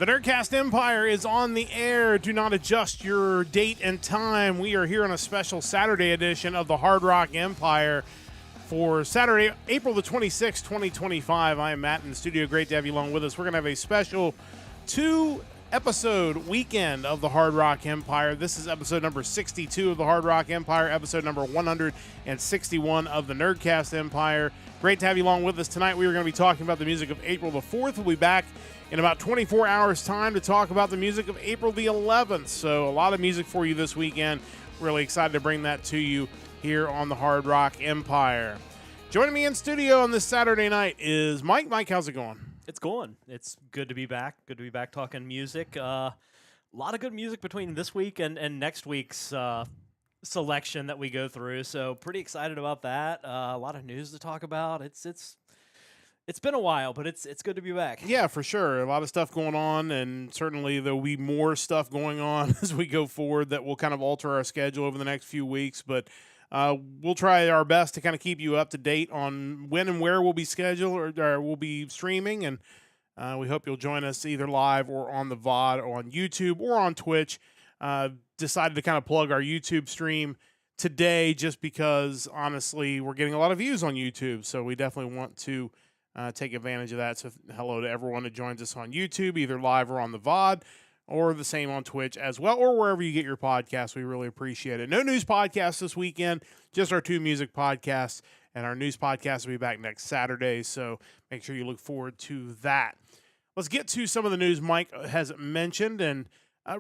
The Nerdcast Empire is on the air. Do not adjust your date and time. We are here on a special Saturday edition of the Hard Rock Empire for Saturday, April the 26th, 2025. I am Matt in the studio. Great to have you along with us. We're going to have a special 2-episode weekend of the Hard Rock Empire. This is episode number 62 of the Hard Rock Empire, episode number 161 of the Nerdcast Empire. Great to have you along with us tonight. We are going to be talking about the music of April the 4th. We'll be back in about 24 hours' time to talk about the music of April the 11th. So a lot of music for you this weekend. Really excited to bring that to you here on the Hard Rock Empire. Joining me in studio on this Saturday night is Mike. Mike, how's it going? It's going. It's good to be back. Good to be back talking music. A lot of good music between this week and next week's selection that we go through. So pretty excited about that. A lot of news to talk about. It's been a while, but it's good to be back. Yeah, for sure. A lot of stuff going on, and certainly there will be more stuff going on as we go forward that will kind of alter our schedule over the next few weeks. But we'll try our best to kind of keep you up to date on when and where we'll be scheduled or we'll be streaming. And we hope you'll join us either live or on the VOD or on YouTube or on Twitch. Decided to kind of plug our YouTube stream today just because, honestly, we're getting a lot of views on YouTube. So we definitely want to take advantage of that. So hello to everyone who joins us on YouTube, either live or on the VOD, or the same on Twitch as well, or wherever you get your podcasts. We really appreciate it. No news podcast this weekend, just our 2 music podcasts, and our news podcast will be back next Saturday, so make sure you look forward to that. Let's get to some of the news Mike has mentioned, and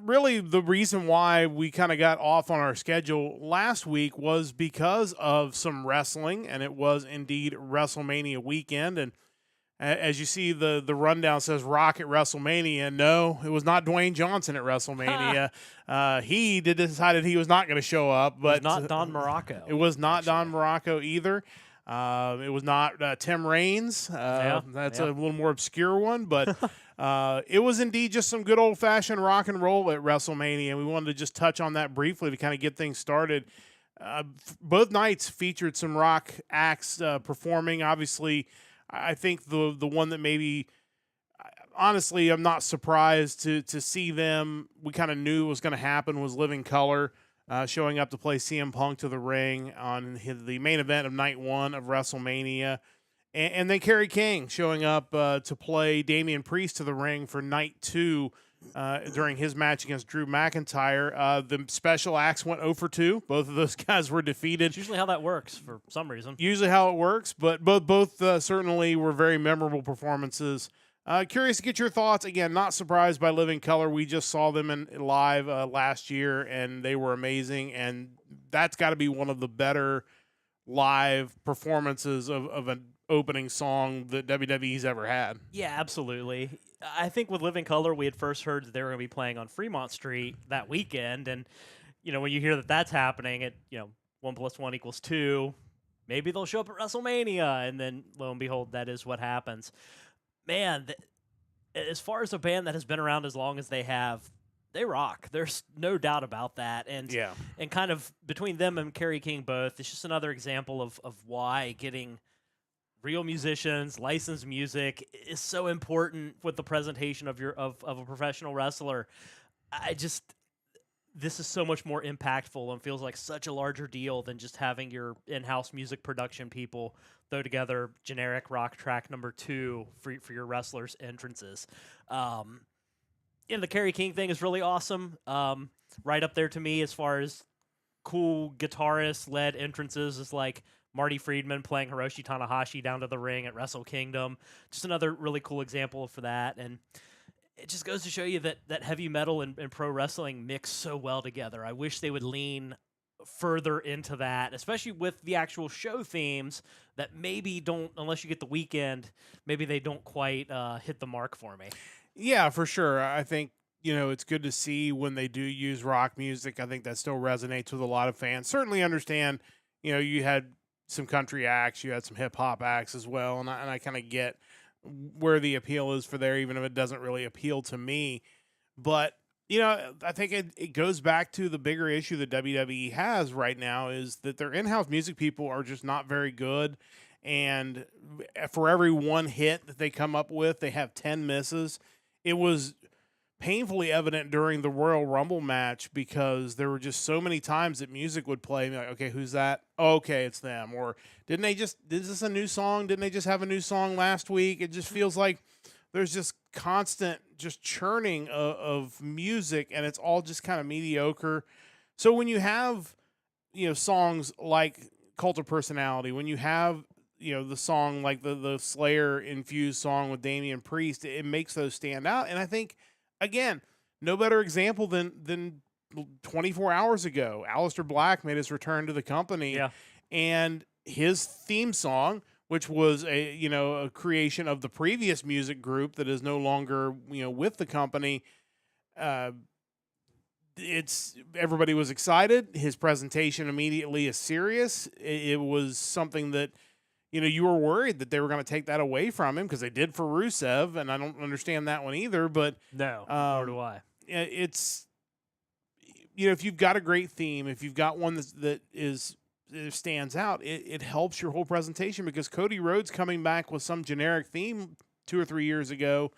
really the reason why we kind of got off on our schedule last week was because of some wrestling, and it was indeed WrestleMania weekend. And as you see, the rundown says Rock at WrestleMania. No, it was not Dwayne Johnson at WrestleMania. He decided he was not going to show up. But it was not Don Morocco. It was not Don Morocco either. It was not Tim Raines. That's a little more obscure one, but it was indeed just some good old-fashioned rock and roll at WrestleMania, and we wanted to just touch on that briefly to kind of get things started. Both nights featured some rock acts performing. Obviously, I think the one that maybe, honestly, I'm not surprised to see them. We kind of knew was going to happen was Living Colour. Showing up to play CM Punk to the ring on the main event of night 1 of WrestleMania. And then Cain showing up to play Damian Priest to the ring for night 2 during his match against Drew McIntyre. The special acts went 0 for 2. Both of those guys were defeated. It's usually how that works for some reason. Usually how it works, but both certainly were very memorable performances. Curious to get your thoughts. Again, not surprised by Living Colour. We just saw them in live last year, and they were amazing. And that's got to be one of the better live performances of an opening song that WWE's ever had. Yeah, absolutely. I think with Living Colour, we had first heard that they were going to be playing on Fremont Street that weekend. And, when you hear that that's happening, 1 + 1 = 2, maybe they'll show up at WrestleMania. And then, lo and behold, that is what happens. Man, as far as a band that has been around as long as they have, they rock. There's no doubt about that. And and kind of between them and Cain both, it's just another example of why getting real musicians, licensed music is so important with the presentation of a professional wrestler. This is so much more impactful and feels like such a larger deal than just having your in-house music production people throw together generic rock track number 2 for your wrestlers' entrances. And the Cain thing is really awesome. Right up there to me as far as cool guitarist-led entrances is like Marty Friedman playing Hiroshi Tanahashi down to the ring at Wrestle Kingdom. Just another really cool example for that. And it just goes to show you that heavy metal and pro wrestling mix so well together. I wish they would lean further into that, especially with the actual show themes that maybe don't, unless you get the weekend, maybe they don't quite hit the mark for me. Yeah, for sure. I think, it's good to see when they do use rock music. I think that still resonates with a lot of fans. Certainly understand, you had some country acts, you had some hip-hop acts as well, and I kind of get where the appeal is for there, even if it doesn't really appeal to me. But, I think it goes back to the bigger issue that WWE has right now is that their in-house music people are just not very good. And for every one hit that they come up with, they have 10 misses. It was painfully evident during the Royal Rumble match because there were just so many times that music would play. And you're like, okay, who's that? Oh, okay, it's them. Or is this a new song? Didn't they just have a new song last week? It just feels like there's just constant just churning of music, and it's all just kind of mediocre. So when you have, songs like Cult of Personality, when you have, the song like the Slayer infused song with Damian Priest, it makes those stand out. And I think, again, no better example than 24 hours ago, Aleister Black made his return to the company, and his theme song, which was a creation of the previous music group that is no longer with the company. Everybody was excited. His presentation immediately is serious. It was something that you were worried that they were going to take that away from him, because they did for Rusev, and I don't understand that one either. But no, nor do I. It's if you've got a great theme, if you've got one that stands out, it helps your whole presentation. Because Cody Rhodes coming back with some generic theme 2 or 3 years ago,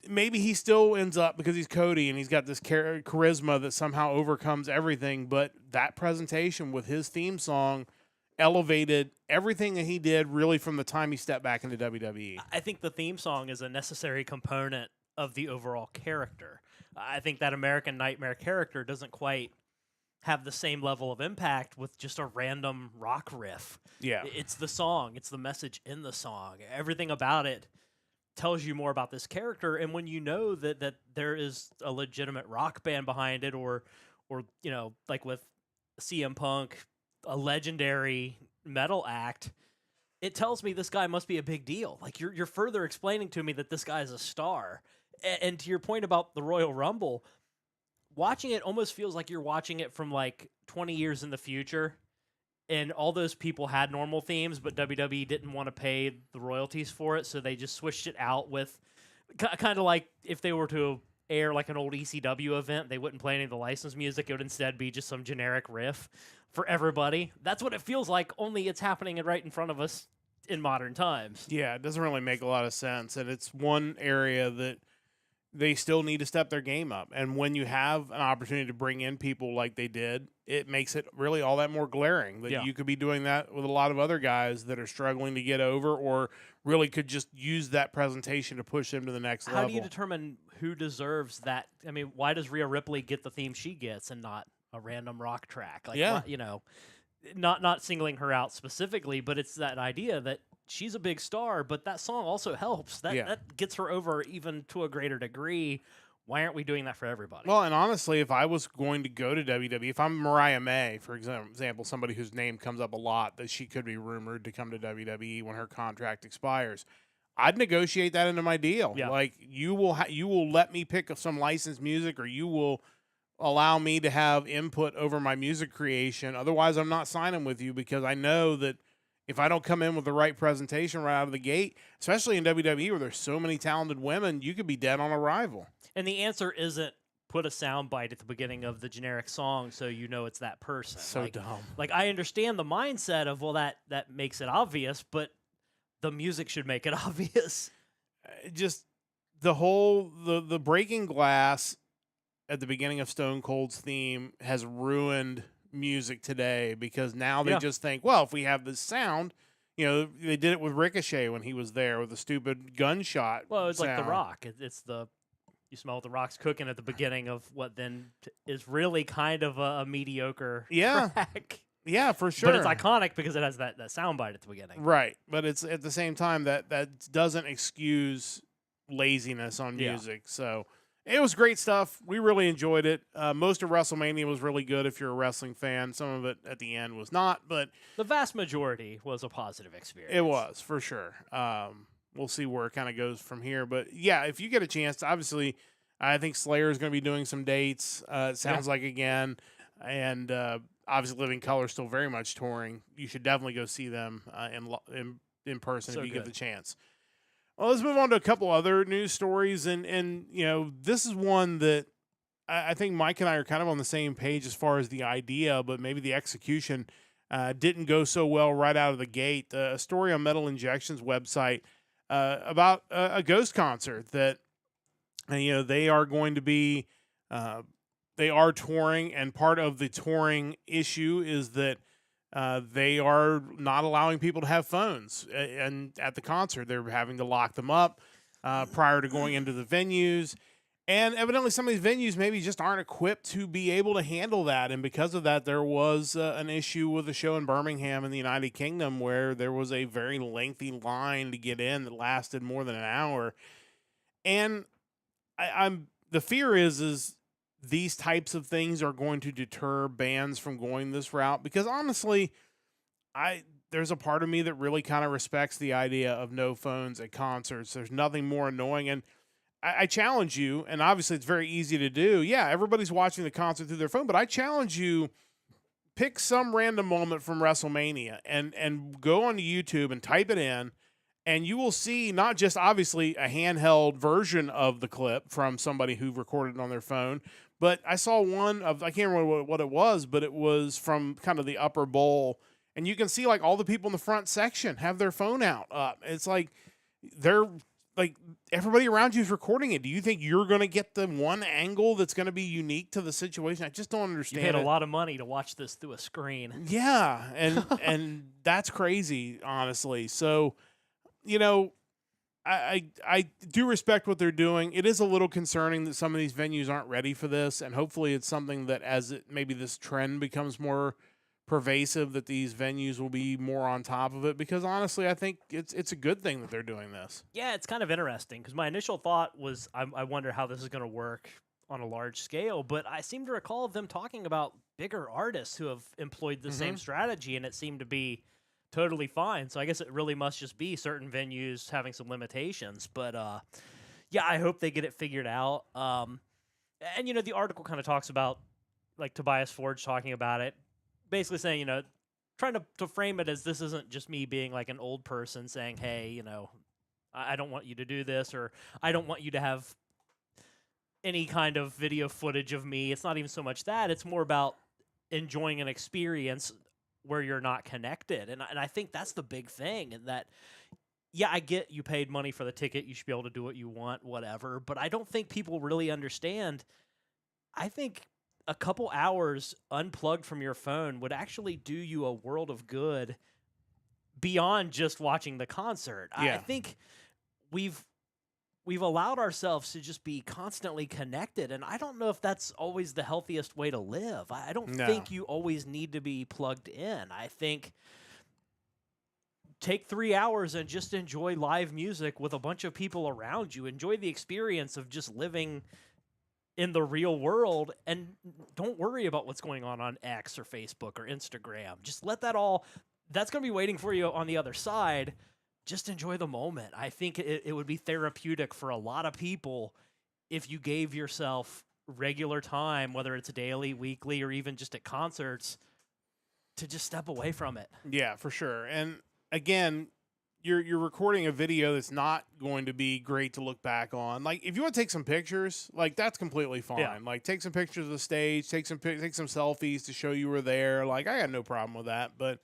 maybe he still ends up, because he's Cody and he's got this charisma that somehow overcomes everything. But that presentation with his theme song elevated everything that he did, really, from the time he stepped back into WWE. I think the theme song is a necessary component of the overall character. I think that American Nightmare character doesn't quite have the same level of impact with just a random rock riff. Yeah. It's the song. It's the message in the song. Everything about it tells you more about this character. And when you know that there is a legitimate rock band behind it, or like with CM Punk, a legendary metal act, it tells me this guy must be a big deal. Like, you're further explaining to me that this guy is a star. And to your point about the Royal Rumble, watching it almost feels like you're watching it from like 20 years in the future, and all those people had normal themes, but WWE didn't want to pay the royalties for it, so they just switched it out with kind of like if they were to air like an old ECW event, they wouldn't play any of the licensed music. It would instead be just some generic riff for everybody. That's what it feels like, only it's happening right in front of us in modern times. Yeah, it doesn't really make a lot of sense, and it's one area that they still need to step their game up. And when you have an opportunity to bring in people like they did, it makes it really all that more glaring that you could be doing that with a lot of other guys that are struggling to get over, or really could just use that presentation to push them to the next level. How do you determine who deserves that? I mean, why does Rhea Ripley get the theme she gets and not a random rock track? Like, not singling her out specifically, but it's that idea that she's a big star, but that song also helps. That gets her over even to a greater degree. Why aren't we doing that for everybody? Well, and honestly, if I was going to go to WWE, if I'm Mariah May, for example, somebody whose name comes up a lot, that she could be rumored to come to WWE when her contract expires, I'd negotiate that into my deal. Yeah. Like, you will let me pick up some licensed music, or you will allow me to have input over my music creation. Otherwise, I'm not signing with you, because I know that if I don't come in with the right presentation right out of the gate, especially in WWE where there's so many talented women, you could be dead on arrival. And the answer isn't put a sound bite at the beginning of the generic song so you know it's that person. So dumb. Like, I understand the mindset of, well, that makes it obvious, but the music should make it obvious. Just the whole, the breaking glass at the beginning of Stone Cold's theme has ruined music today, because now they just think, well, if we have this sound, they did it with Ricochet when he was there with the stupid gunshot. Well, it's sound. like The Rock. It's you smell what The Rock's cooking at the beginning of what then is really kind of a mediocre track. Yeah, for sure. But it's iconic because it has that sound bite at the beginning. Right. But it's at the same time that doesn't excuse laziness on music. So it was great stuff. We really enjoyed it. Most of WrestleMania was really good if you're a wrestling fan. Some of it at the end was not, but the vast majority was a positive experience. It was, for sure. We'll see where it kind of goes from here. But, yeah, if you get a chance, obviously, I think Slayer is going to be doing some dates, it sounds like, again. And obviously, Living Colour still very much touring. You should definitely go see them in person if you get the chance. Well, let's move on to a couple other news stories, and this is one that I think Mike and I are kind of on the same page as far as the idea, but maybe the execution didn't go so well right out of the gate. A story on Metal Injection's website about a Ghost concert that And they are going to be they are touring, and part of the touring issue is that they are not allowing people to have phones. And at the concert, they're having to lock them up prior to going into the venues. And evidently, some of these venues maybe just aren't equipped to be able to handle that. And because of that, there was an issue with a show in Birmingham in the United Kingdom where there was a very lengthy line to get in that lasted more than an hour. And I'm the fear is these types of things are going to deter bands from going this route, because honestly, there's a part of me that really kind of respects the idea of no phones at concerts. There's nothing more annoying. And I challenge you, and obviously it's very easy to do. Yeah, everybody's watching the concert through their phone, but I challenge you, pick some random moment from WrestleMania and go on YouTube and type it in, and you will see not just obviously a handheld version of the clip from somebody who recorded it on their phone, but I saw one of, I can't remember what it was, but it was from kind of the upper bowl, and you can see like all the people in the front section have their phone out. It's like they're like everybody around you is recording it. Do you think you're going to get the one angle that's going to be unique to the situation? I just don't understand. You paid a lot of money to watch this through a screen. Yeah, and that's crazy, honestly. So, I do respect what they're doing. It is a little concerning that some of these venues aren't ready for this, and hopefully it's something that maybe this trend becomes more pervasive, that these venues will be more on top of it, because honestly I think it's a good thing that they're doing this. Yeah, it's kind of interesting because my initial thought was I wonder how this is going to work on a large scale, but I seem to recall them talking about bigger artists who have employed the same strategy, and it seemed to be totally fine. So I guess it really must just be certain venues having some limitations, but yeah, I hope they get it figured out. And the article kind of talks about like Tobias Forge talking about it, basically saying, trying to frame it as this isn't just me being like an old person saying, hey, I don't want you to do this, or I don't want you to have any kind of video footage of me. It's not even so much that. It's more about enjoying an experience where you're not connected. And I think that's the big thing, and that, yeah, I get you paid money for the ticket. You should be able to do what you want, whatever. But I don't think people really understand. I think a couple hours unplugged from your phone would actually do you a world of good beyond just watching the concert. Yeah. I think we've allowed ourselves to just be constantly connected, and I don't know if that's always the healthiest way to live. I don't think you always need to be plugged in. I think take 3 hours and just enjoy live music with a bunch of people around you. Enjoy the experience of just living in the real world, and don't worry about what's going on X or Facebook or Instagram. Just let that all, that's going to be waiting for you on the other side. Just enjoy the moment. I think it would be therapeutic for a lot of people if you gave yourself regular time, whether it's daily, weekly, or even just at concerts, to just step away from it. Yeah, for sure. And again, you're recording a video that's not going to be great to look back on. Like, if you want to take some pictures, like, that's completely fine. Yeah. Like, take some pictures of the stage, take some selfies to show you were there. Like, I got no problem with that. But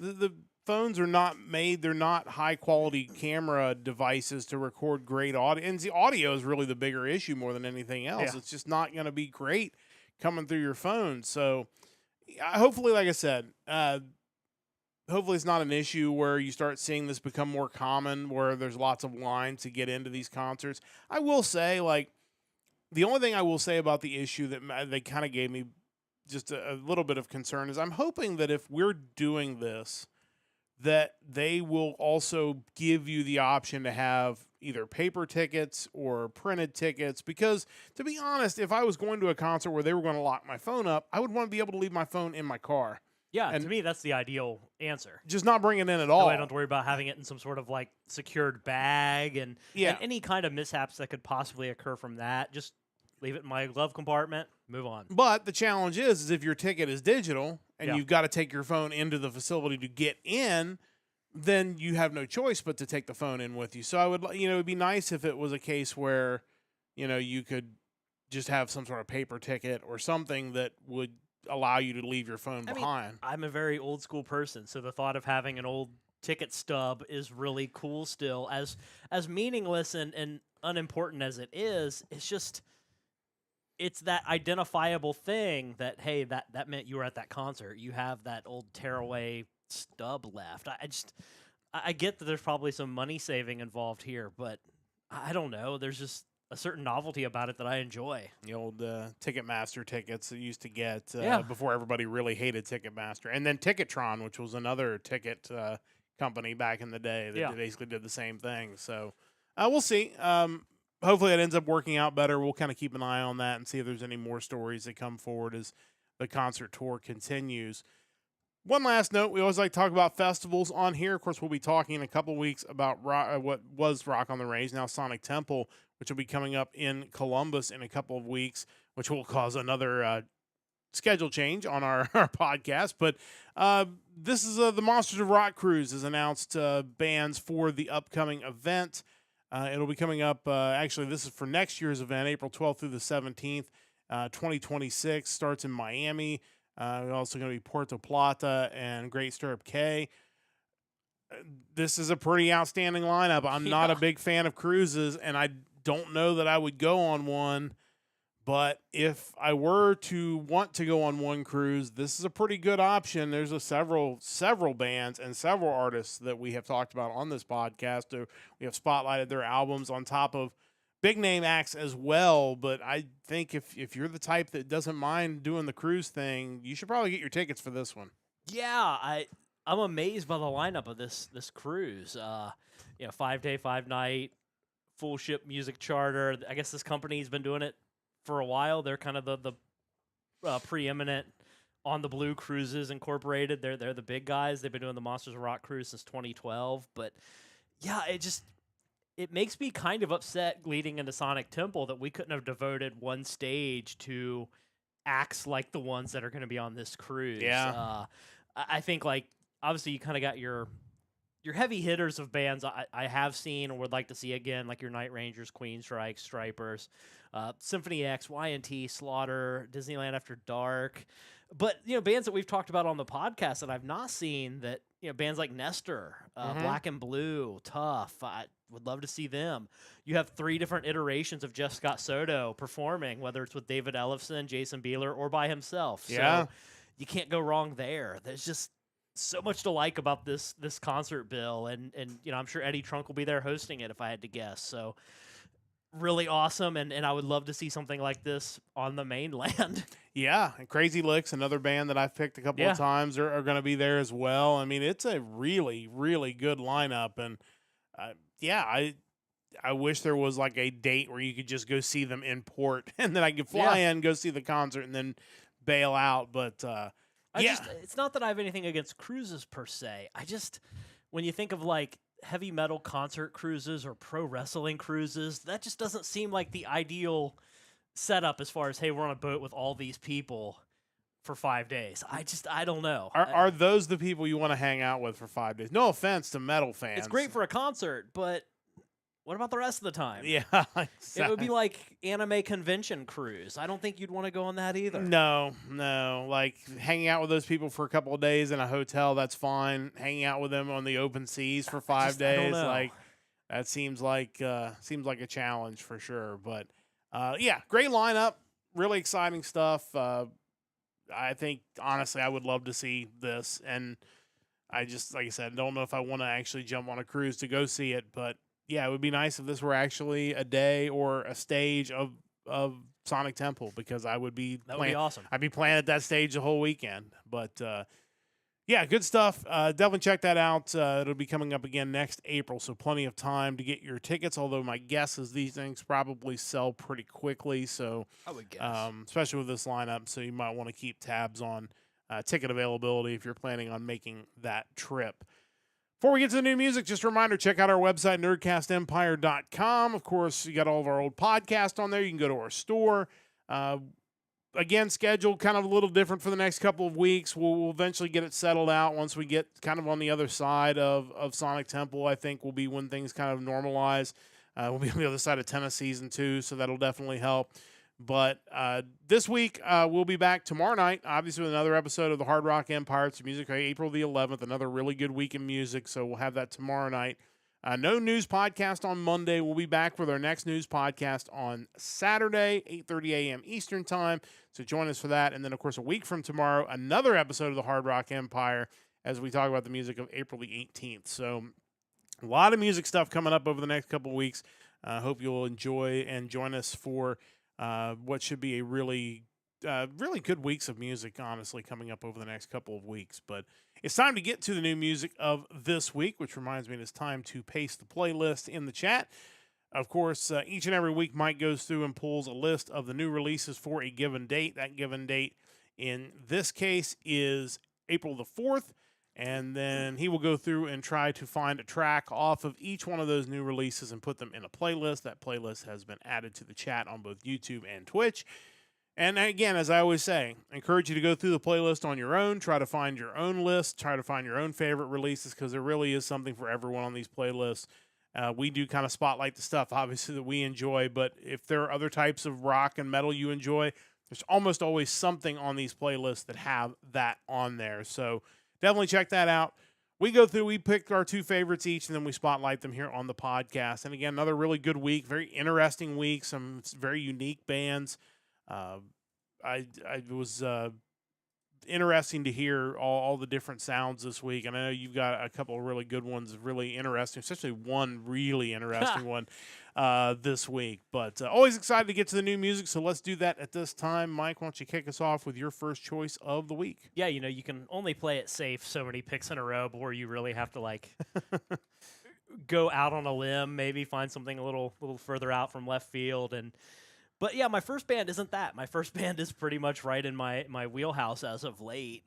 the phones are not made, they're not high quality camera devices to record great audio. And the audio is really the bigger issue more than anything else. Yeah. It's just not going to be great coming through your phone. So hopefully, like I said, hopefully it's not an issue where you start seeing this become more common, where there's lots of lines to get into these concerts. I will say, like, the only thing I will say about the issue that they kind of gave me just a little bit of concern is I'm hoping that if we're doing this, that they will also give you the option to have either paper tickets or printed tickets. Because, to be honest, if I was going to a concert where they were going to lock my phone up, I would want to be able to leave my phone in my car. Yeah, and to me, that's the ideal answer. Just not bring it in at all. I don't have to worry about having it in some sort of like secured bag and any kind of mishaps that could possibly occur from that. Just leave it in my glove compartment, move on. But the challenge is if your ticket is digital and you've got to take your phone into the facility to get in, then you have no choice but to take the phone in with you. So I would, it would be nice if it was a case where, you could just have some sort of paper ticket or something that would allow you to leave your phone behind. I'm a very old school person, so the thought of having an old ticket stub is really cool still. As meaningless and unimportant as it is, it's that identifiable thing that, hey, that meant you were at that concert. You have that old tearaway stub left. I get that there's probably some money saving involved here, but I don't know. There's just a certain novelty about it that I enjoy. The old Ticketmaster tickets that you used to get Yeah. before everybody really hated Ticketmaster. And then Ticketron, which was another ticket company back in the day that basically did the same thing. So we'll see. Hopefully it ends up working out better. We'll kind of keep an eye on that and see if there's any more stories that come forward as the concert tour continues. One last note, we always like to talk about festivals on here. Of course, we'll be talking in a couple weeks about what was Rock on the Range, now Sonic Temple, which will be coming up in Columbus in a couple of weeks, which will cause another schedule change on our podcast. But this is the Monsters of Rock Cruise has announced bands for the upcoming event. It'll be coming up, actually, this is for next year's event, April 12th through the 17th, 2026, starts in Miami. Also going to be Puerto Plata and Great Stirrup Cay. This is a pretty outstanding lineup. I'm not a big fan of cruises, and I don't know that I would go on one. But if I were to want to go on one cruise, this is a pretty good option. There's several bands and several artists that we have talked about on this podcast. We have spotlighted their albums on top of big name acts as well, but I think if you're the type that doesn't mind doing the cruise thing, you should probably get your tickets for this one. Yeah, I'm amazed by the lineup of this cruise. 5-day, 5-night, full ship music charter. I guess this company's been doing it for a while. They're kind of the preeminent on the Blue Cruises Incorporated. They're the big guys. They've been doing the Monsters of Rock cruise since 2012. But yeah, it makes me kind of upset leading into Sonic Temple that we couldn't have devoted one stage to acts like the ones that are going to be on this cruise. Yeah. I think, like, obviously you kind of got your heavy hitters of bands I have seen or would like to see again, like your Night Rangers, Queensryche, Stripers, Symphony X, Y&T, Slaughter, Disneyland After Dark. But, bands that we've talked about on the podcast that I've not seen, that, bands like Nestor, Black and Blue, Tough, I would love to see them. You have 3 different iterations of Jeff Scott Soto performing, whether it's with David Ellefson, Jason Bieler, or by himself. Yeah. So you can't go wrong there. There's just so much to like about this concert bill, and I'm sure Eddie Trunk will be there hosting it if I had to guess. So really awesome, and I would love to see something like this on the mainland. Yeah, and Crazy Licks, another band that I've picked a couple of times, are going to be there as well. I mean, it's a really, really good lineup, and I wish there was like a date where you could just go see them in port, and then I could fly in, go see the concert, and then bail out. But it's not that I have anything against cruises per se. When you think of like heavy metal concert cruises or pro wrestling cruises, that just doesn't seem like the ideal setup as far as, hey, we're on a boat with all these people for 5 days. I don't know. Are those the people you want to hang out with for 5 days? No offense to metal fans. It's great for a concert, but what about the rest of the time? Yeah. Exactly. It would be like anime convention cruise. I don't think you'd want to go on that either. No. Like hanging out with those people for a couple of days in a hotel, that's fine. Hanging out with them on the open seas for 5 days, like that seems like a challenge for sure. But great lineup, really exciting stuff. I think honestly, I would love to see this, and I just, like I said, don't know if I want to actually jump on a cruise to go see it, but yeah, it would be nice if this were actually a day or a stage of Sonic Temple, because that would be awesome. I'd be playing at that stage the whole weekend. But good stuff. Definitely check that out. It'll be coming up again next April, so plenty of time to get your tickets. Although my guess is these things probably sell pretty quickly. So I would guess, especially with this lineup, so you might want to keep tabs on ticket availability if you're planning on making that trip. Before we get to the new music, just a reminder, check out our website, nerdcastempire.com. Of course, you got all of our old podcasts on there. You can go to our store. Again, schedule kind of a little different for the next couple of weeks. We'll eventually get it settled out once we get kind of on the other side of Sonic Temple. I think will be when things kind of normalize. We'll be on the other side of tennis season 2, so that'll definitely help. But this week, we'll be back tomorrow night, obviously, with another episode of the Hard Rock Empire. It's music, April the 11th, another really good week in music. So we'll have that tomorrow night. No news podcast on Monday. We'll be back with our next news podcast on Saturday, 8:30 a.m. Eastern Time. So join us for that. And then, of course, a week from tomorrow, another episode of the Hard Rock Empire as we talk about the music of April the 18th. So a lot of music stuff coming up over the next couple of weeks. Hope you'll enjoy and join us for what should be a really good weeks of music, honestly, coming up over the next couple of weeks. But it's time to get to the new music of this week, which reminds me it's time to paste the playlist in the chat. Of course, each and every week, Mike goes through and pulls a list of the new releases for a given date. That given date in this case is April the 4th. And then he will go through and try to find a track off of each one of those new releases and put them in a playlist. That playlist has been added to the chat on both YouTube and Twitch. And again, as I always say, I encourage you to go through the playlist on your own, try to find your own list, try to find your own favorite releases, because there really is something for everyone on these playlists. We do kind of spotlight the stuff, obviously, that we enjoy, but if there are other types of rock and metal you enjoy, there's almost always something on these playlists that have that on there. So definitely check that out. We go through, we pick our two favorites each, and then we spotlight them here on the podcast. And again, another really good week, very interesting week, some very unique bands. I was interesting to hear all the different sounds this week, and I know you've got a couple of really good ones, really interesting, especially one really interesting one this week. But always excited to get to the new music, so let's do that at this time. Mike, why don't you kick us off with your first choice of the week? Yeah, you can only play it safe so many picks in a row before you really have to go out on a limb, maybe find something a little further out from left field. But yeah, my first band isn't that. My first band is pretty much right in my wheelhouse as of late.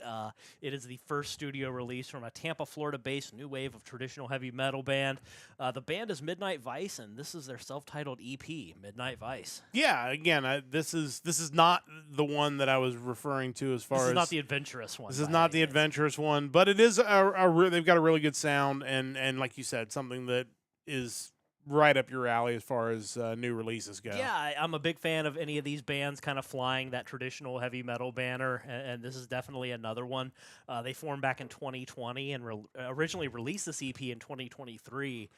It is the first studio release from a Tampa, Florida-based new wave of traditional heavy metal band. The band is Midnight Vice, and this is their self-titled EP, Midnight Vice. Yeah, again, this is not the one that I was referring to as far as... This is not the adventurous one. This is not the adventurous one, but it is they've got a really good sound, and like you said, something that is right up your alley as far as new releases go. Yeah, I'm a big fan of any of these bands kind of flying that traditional heavy metal banner, and this is definitely another one. They formed back in 2020 and originally released this EP in 2023.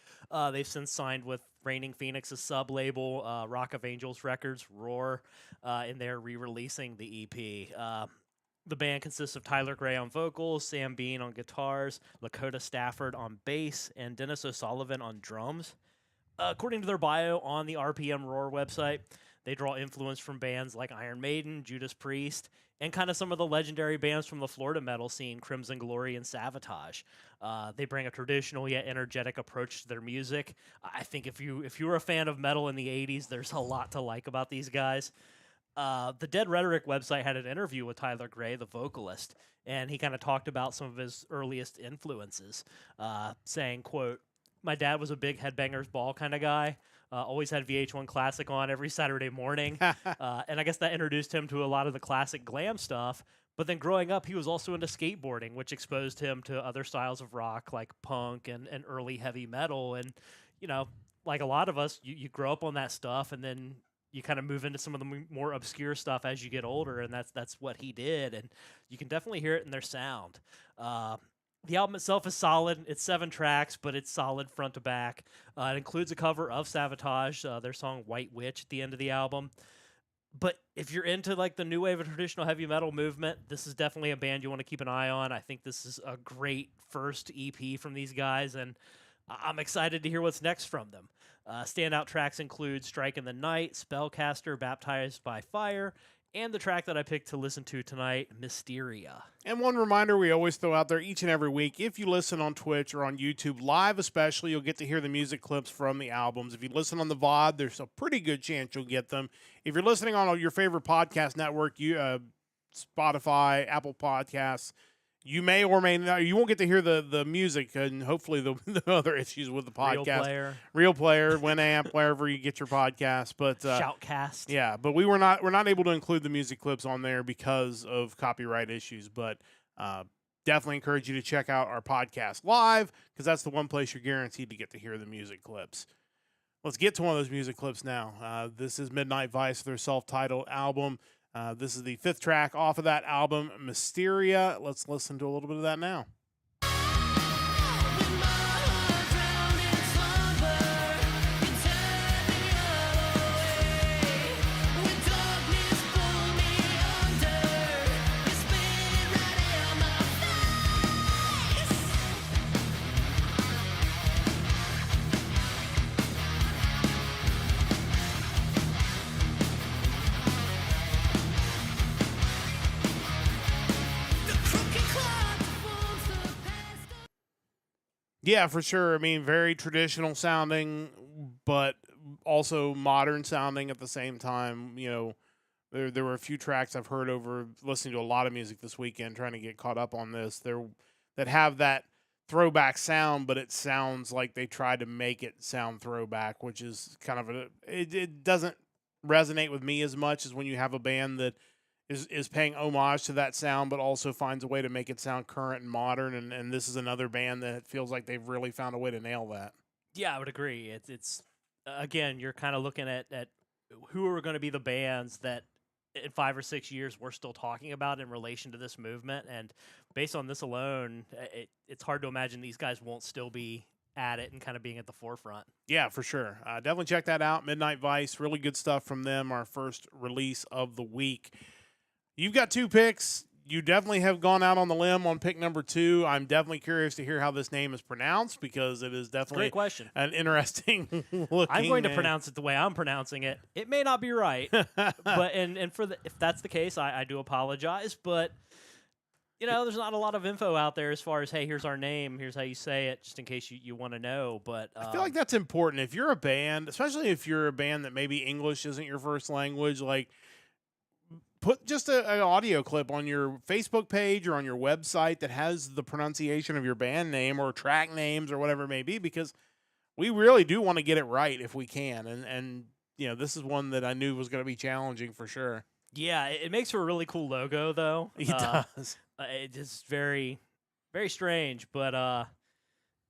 They've since signed with Reigning Phoenix's sub-label, Rock of Angels Records, Roar, and they're re-releasing the EP. The band consists of Tyler Gray on vocals, Sam Bean on guitars, Lakota Stafford on bass, and Dennis O'Sullivan on drums. According to their bio on the RPM Roar website, they draw influence from bands like Iron Maiden, Judas Priest, and kind of some of the legendary bands from the Florida metal scene, Crimson Glory and Savatage. They bring a traditional yet energetic approach to their music. I think if you were a fan of metal in the 80s, there's a lot to like about these guys. The Dead Rhetoric website had an interview with Tyler Gray, the vocalist, and he kind of talked about some of his earliest influences, saying, quote, "My dad was a big Headbangers Ball kind of guy. Always had VH1 Classic on every Saturday morning. And I guess that introduced him to a lot of the classic glam stuff. But then growing up, he was also into skateboarding, which exposed him to other styles of rock like punk and early heavy metal. And, like a lot of us, you grow up on that stuff, and then you kind of move into some of the more obscure stuff as you get older, and that's what he did. And you can definitely hear it in their sound. The album itself is solid. It's 7 tracks, but it's solid front to back. It includes a cover of Savatage, their song White Witch, at the end of the album. But if you're into the new wave of traditional heavy metal movement, this is definitely a band you want to keep an eye on. I think this is a great first EP from these guys, and I'm excited to hear what's next from them. Standout tracks include Strike in the Night, Spellcaster, Baptized by Fire, and the track that I picked to listen to tonight, Mysteria. And one reminder we always throw out there each and every week, if you listen on Twitch or on YouTube, live especially, you'll get to hear the music clips from the albums. If you listen on the VOD, there's a pretty good chance you'll get them. If you're listening on your favorite podcast network, Spotify, Apple Podcasts, you may or may not, you won't get to hear the music and hopefully the other issues with the podcast. Real Player, Winamp, wherever you get your podcast. But Shoutcast. Yeah, but we're not able to include the music clips on there because of copyright issues. But definitely encourage you to check out our podcast live, because that's the one place you're guaranteed to get to hear the music clips. Let's get to one of those music clips now. This is Midnight Vice, their self-titled album. This is the 5th track off of that album, Mysteria. Let's listen to a little bit of that now. With my heart drowned in Yeah, for sure. I mean, very traditional sounding, but also modern sounding at the same time. There were a few tracks I've heard over listening to a lot of music this weekend, trying to get caught up on this. There that have that throwback sound, but it sounds like they tried to make it sound throwback, which is kind of it doesn't resonate with me as much as when you have a band that is paying homage to that sound, but also finds a way to make it sound current and modern. And this is another band that feels like they've really found a way to nail that. Yeah, I would agree. It's again, you're kind of looking at who are going to be the bands that in 5 or 6 years we're still talking about in relation to this movement, and based on this alone, it's hard to imagine these guys won't still be at it and kind of being at the forefront. Yeah, for sure. Definitely check that out. Midnight Vice, really good stuff from them. Our first release of the week. You've got 2 picks. You definitely have gone out on the limb on pick number 2. I'm definitely curious to hear how this name is pronounced because it is definitely Great question. an interesting looking I'm going to name. pronounce it the way I'm pronouncing it. It may not be right, but and if that's the case, I do apologize. But there's not a lot of info out there as far as, hey, here's our name, here's how you say it, just in case you want to know. But I feel like that's important. If you're a band, especially if you're a band that maybe English isn't your first language, like put just an audio clip on your Facebook page or on your website that has the pronunciation of your band name or track names or whatever it may be, because we really do want to get it right if we can. And this is one that I knew was going to be challenging for sure. Yeah, it makes for a really cool logo, though. It does. It's very, very strange, but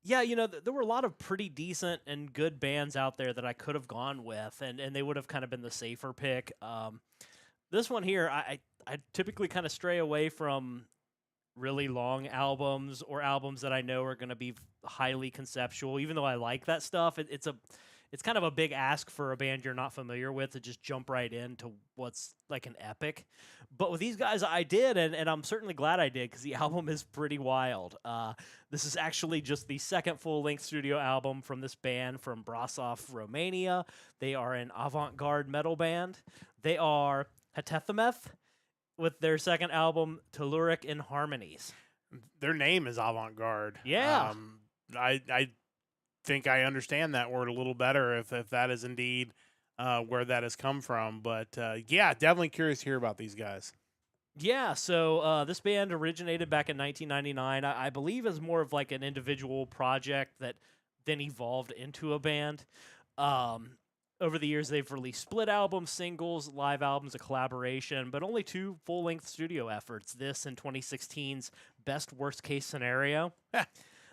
yeah, there were a lot of pretty decent and good bands out there that I could have gone with, and they would have kind of been the safer pick. This one here, I typically kind of stray away from really long albums or albums that I know are going to be highly conceptual. Even though I like that stuff, it's kind of a big ask for a band you're not familiar with to just jump right into what's like an epic. But with these guys, I did, and I'm certainly glad I did because the album is pretty wild. This is actually just the second full-length studio album from this band from Brasov, Romania. They are an avant-garde metal band. They are Hteththemeth with their second album, Telluric in Harmonies. Their name is avant-garde. Yeah. I think I understand that word a little better if that is indeed where that has come from. But yeah, definitely curious to hear about these guys. Yeah, so this band originated back in 1999. I believe as more of like an individual project that then evolved into a band. Over the years, they've released split albums, singles, live albums, a collaboration, but only 2 full-length studio efforts. This and 2016's Best Worst Case Scenario.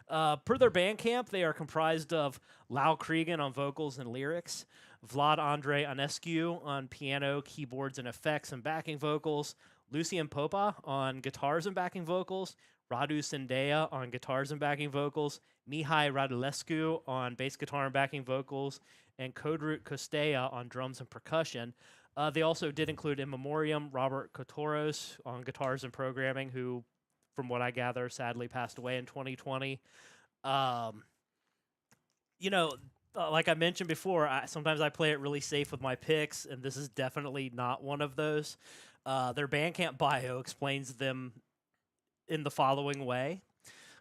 Per their Bandcamp, they are comprised of Lau Cregan on vocals and lyrics, Vlad Andre Anescu on piano, keyboards, and effects and backing vocals, Lucian Popa on guitars and backing vocals, Radu Sindea on guitars and backing vocals, Mihai Radulescu on bass guitar and backing vocals, and Codrut Costea on drums and percussion. They also did include in memoriam Robert Kotoros on guitars and programming, who, from what I gather, sadly passed away in 2020. Like I mentioned before, sometimes I play it really safe with my picks, and this is definitely not one of those. Their Bandcamp bio explains them in the following way.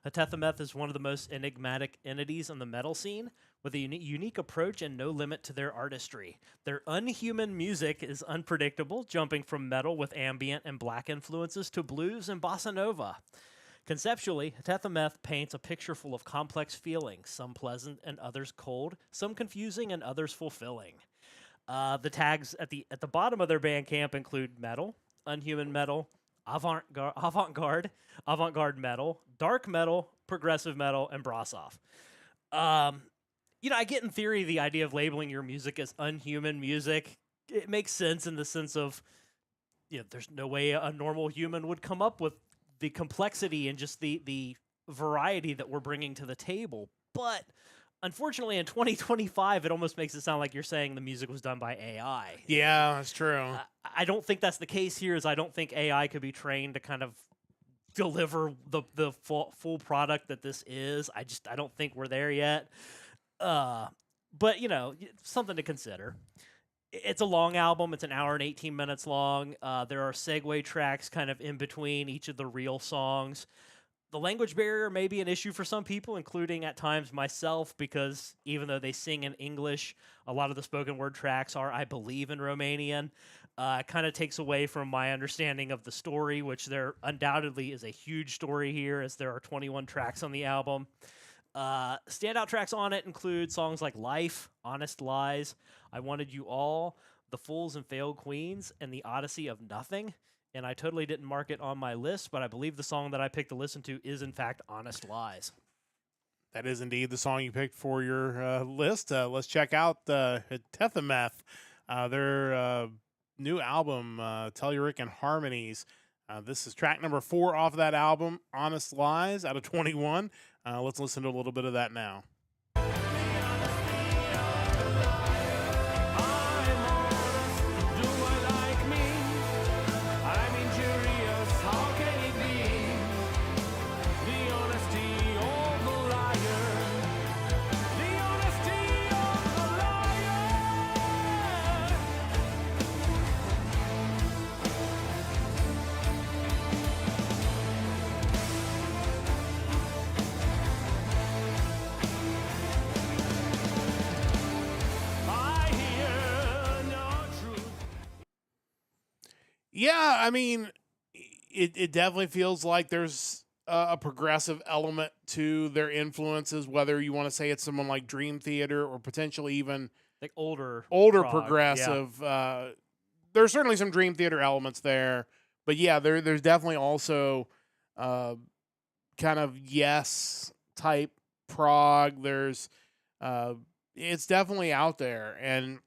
Hteththemeth is one of the most enigmatic entities on the metal scene, with a unique approach and no limit to their artistry. Their unhuman music is unpredictable, jumping from metal with ambient and black influences to blues and bossa nova. Conceptually, Hteththemeth paints a picture full of complex feelings, some pleasant and others cold, some confusing and others fulfilling. The tags at the bottom of their Bandcamp include metal, unhuman metal, avant-garde metal, dark metal, progressive metal, and Brasov. I get in theory the idea of labeling your music as unhuman music. It makes sense in the sense of, there's no way a normal human would come up with the complexity and just the variety that we're bringing to the table. But unfortunately, in 2025, it almost makes it sound like you're saying the music was done by AI. Yeah, that's true. I don't think that's the case here. I don't think AI could be trained to kind of deliver the full product that this is. I don't think we're there yet. But something to consider. It's a long album. It's an hour and 18 minutes long. There are segue tracks kind of in between each of the real songs. The language barrier may be an issue for some people, including at times myself, because even though they sing in English, a lot of the spoken word tracks are, I believe, in Romanian. Kind of takes away from my understanding of the story, which there undoubtedly is a huge story here, as there are 21 tracks on the album. Standout tracks on it include songs like Life, Honest Lies, I Wanted You All, The Fools and Failed Queens, and The Odyssey of Nothing. And I totally didn't mark it on my list, but I believe the song that I picked to listen to is, in fact, Honest Lies. That is indeed the song you picked for your list. Let's check out Hteththemeth, their new album, Telluric and Harmonies. This is track number 4 off of that album, Honest Lies, out of 21. Let's listen to a little bit of that now. Yeah, I mean, it definitely feels like there's a progressive element to their influences, whether you want to say it's someone like Dream Theater or potentially even like older prog, progressive. Yeah. There's certainly some Dream Theater elements there, but yeah, there's definitely also kind of Yes type prog. There's it's definitely out there, and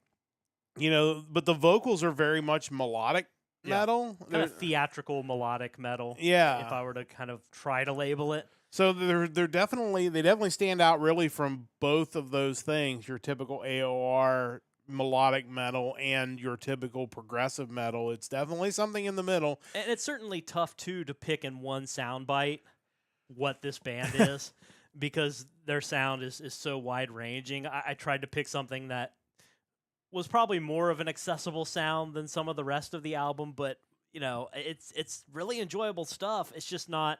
but the vocals are very much melodic. Metal, kind of theatrical melodic metal. Yeah, if I were to kind of try to label it. So they definitely stand out really from both of those things. Your typical AOR melodic metal and your typical progressive metal. It's definitely something in the middle. And it's certainly tough too to pick in one soundbite what this band is, because their sound is so wide ranging. I tried to pick something that was probably more of an accessible sound than some of the rest of the album, but it's really enjoyable stuff. It's just not,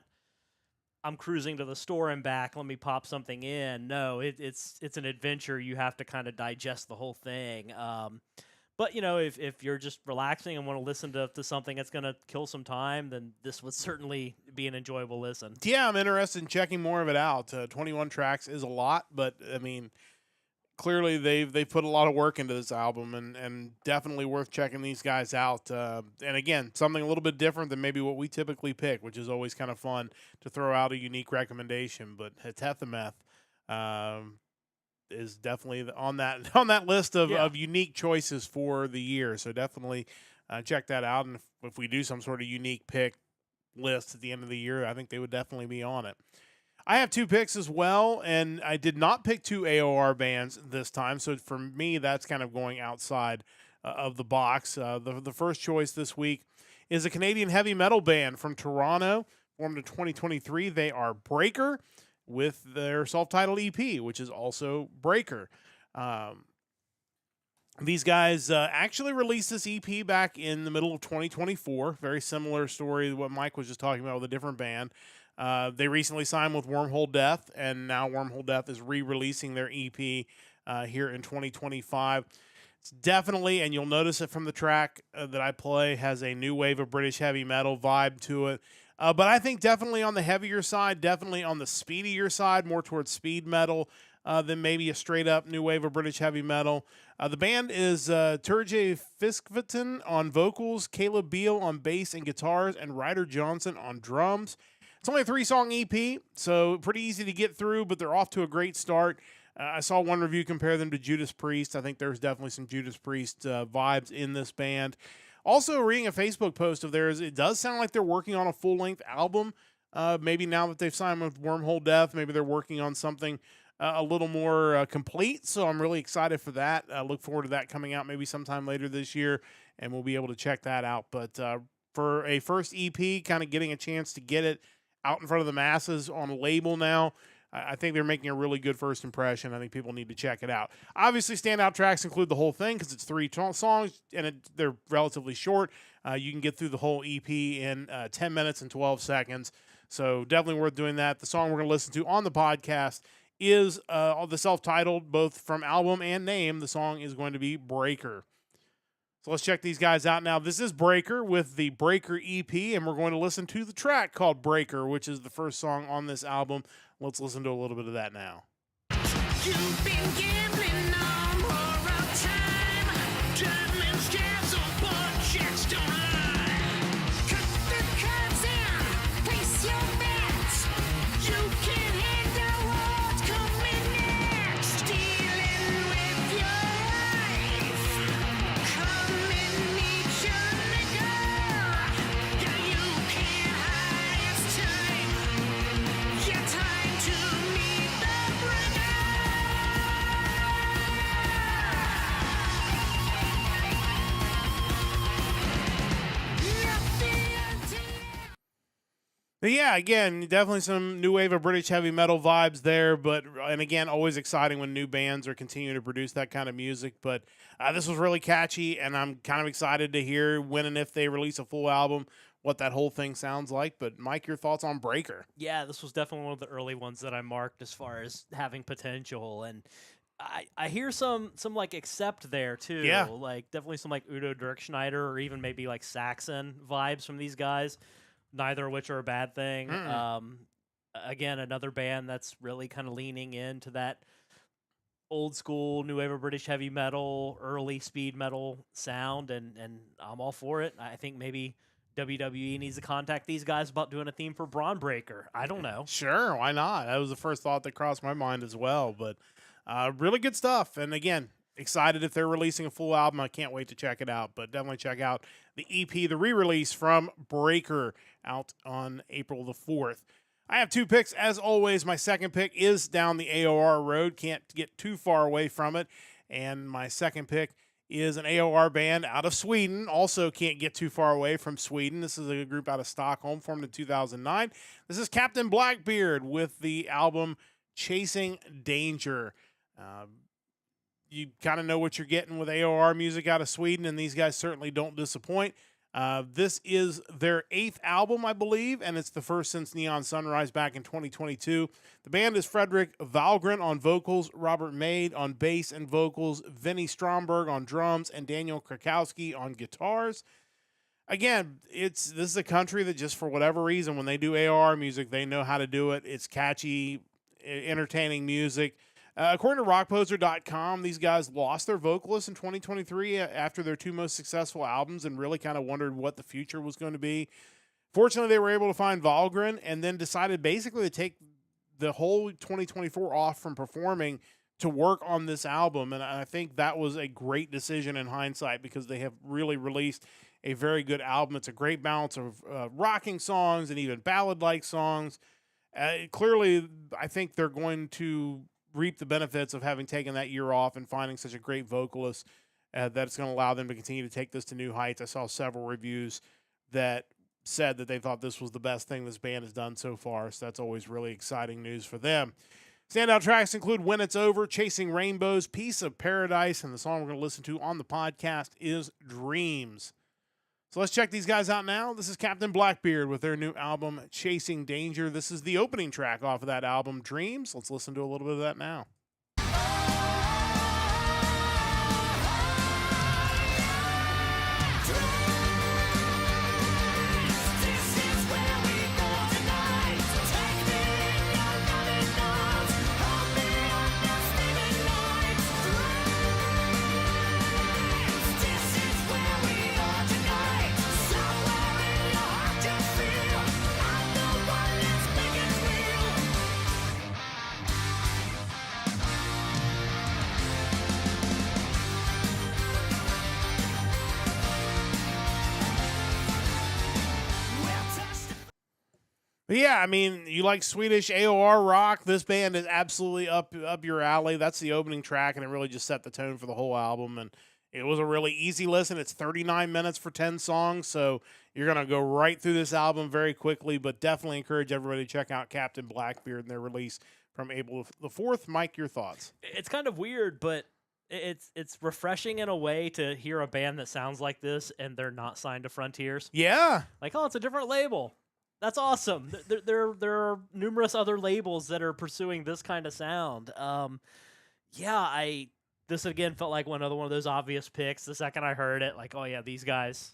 I'm cruising to the store and back, let me pop something in. No, it's an adventure. You have to kind of digest the whole thing. But if you're just relaxing and want to listen to something that's going to kill some time, then this would certainly be an enjoyable listen. Yeah, I'm interested in checking more of it out. 21 tracks is a lot, but I mean, clearly they've put a lot of work into this album, and definitely worth checking these guys out. And again, something a little bit different than maybe what we typically pick, which is always kind of fun to throw out a unique recommendation. But Hteththemeth is definitely on that list of unique choices for the year. So definitely check that out. And if we do some sort of unique pick list at the end of the year, I think they would definitely be on it. I have 2 picks as well, and I did not pick 2 AOR bands this time. So for me, that's kind of going outside of the box. The first choice this week is a Canadian heavy metal band from Toronto, formed in 2023. They are Breaker, with their self-titled EP, which is also Breaker. These guys actually released this EP back in the middle of 2024. Very similar story to what Mike was just talking about with a different band. They recently signed with Wormhole Death, and now Wormhole Death is re-releasing their EP here in 2025. It's definitely, and you'll notice it from the track that I play, has a new wave of British heavy metal vibe to it. But I think definitely on the heavier side, definitely on the speedier side, more towards speed metal than maybe a straight-up new wave of British heavy metal. The band is Turje Fiskveton on vocals, Caleb Beal on bass and guitars, and Ryder Johnson on drums. It's only a 3-song EP, so pretty easy to get through, but they're off to a great start. I saw one review compare them to Judas Priest. I think there's definitely some Judas Priest vibes in this band. Also, reading a Facebook post of theirs, it does sound like they're working on a full-length album. Maybe now that they've signed with Wormhole Death, maybe they're working on something a little more complete, so I'm really excited for that. I look forward to that coming out maybe sometime later this year, and we'll be able to check that out. But for a first EP, kind of getting a chance to get it out in front of the masses on a label now, I think they're making a really good first impression. I think people need to check it out. Obviously, standout tracks include the whole thing because it's 3 songs, and they're relatively short. You can get through the whole EP in 10 minutes and 12 seconds. So definitely worth doing that. The song we're going to listen to on the podcast is the self-titled, both from album and name. The song is going to be Breaker. So let's check these guys out now. This is Breaker with the Breaker EP, and we're going to listen to the track called Breaker, which is the first song on this album. Let's listen to a little bit of that now. You've been gambling on borrowed time. Diamond scales on budgets don't lie. Cut the cards in, place your bets. You can handle what's coming next. Dealing with your life. Come and meet your nigga. Yeah, you can't hide, it's time. Yeah, time to meet the breaker. But yeah, again, definitely some new wave of British heavy metal vibes there. And again, always exciting when new bands are continuing to produce that kind of music. But this was really catchy, and I'm kind of excited to hear when and if they release a full album, what that whole thing sounds like. But Mike, your thoughts on Breaker? Yeah, this was definitely one of the early ones that I marked as far as having potential, and I hear some like Accept there too. Yeah. Like definitely some like Udo Dirkschneider or even maybe like Saxon vibes from these guys. Neither of which are a bad thing. Again, another band that's really kind of leaning into that old school new wave of British heavy metal, early speed metal sound, and I'm all for it. I think maybe WWE needs to contact these guys about doing a theme for Braun Breaker. I don't know. Sure, why not? That was the first thought that crossed my mind as well. But really good stuff. And again, excited if they're releasing a full album. I can't wait to check it out. But definitely check out the EP, the re-release from Breaker, out on April the 4th. I have two picks, as always. My second pick is down the AOR road. Can't get too far away from it. And my second pick is an AOR band out of Sweden. Also can't get too far away from Sweden. This is a group out of Stockholm, formed in 2009. This is Captain Blackbeard with the album Chasing Danger. You kind of know what you're getting with AOR music out of Sweden, and these guys certainly don't disappoint. This is their 8th album, I believe, and it's the first since Neon Sunrise back in 2022. The band is Fredrik Valgren on vocals, Robert Maid on bass and vocals, Vinnie Stromberg on drums, and Daniel Krakowski on guitars. Again, this is a country that just for whatever reason, when they do AOR music, they know how to do it. It's catchy, entertaining music. According to rockposer.com, these guys lost their vocalist in 2023 after their two most successful albums and really kind of wondered what the future was going to be. Fortunately, they were able to find Valgren and then decided basically to take the whole 2024 off from performing to work on this album. And I think that was a great decision in hindsight because they have really released a very good album. It's a great balance of rocking songs and even ballad-like songs. Clearly, I think they're going to reap the benefits of having taken that year off and finding such a great vocalist that it's going to allow them to continue to take this to new heights. I saw several reviews that said that they thought this was the best thing this band has done so far, so that's always really exciting news for them. Standout tracks include When It's Over, Chasing Rainbows, Piece of Paradise, and the song we're going to listen to on the podcast is Dreams. So let's check these guys out now. This is Captain Blackbeard with their new album, Chasing Danger. This is the opening track off of that album, Dreams. Let's listen to a little bit of that now. But yeah, I mean, you like Swedish AOR rock, this band is absolutely up your alley. That's the opening track, and it really just set the tone for the whole album. And it was a really easy listen. It's 39 minutes for 10 songs, so you're going to go right through this album very quickly, but definitely encourage everybody to check out Captain Blackbeard and their release from April the 4th. Mike, your thoughts? It's kind of weird, but it's refreshing in a way to hear a band that sounds like this and they're not signed to Frontiers. Yeah. Like, oh, it's a different label. That's awesome. There are numerous other labels that are pursuing this kind of sound. This again felt like one of those obvious picks. The second I heard it, like, oh yeah, these guys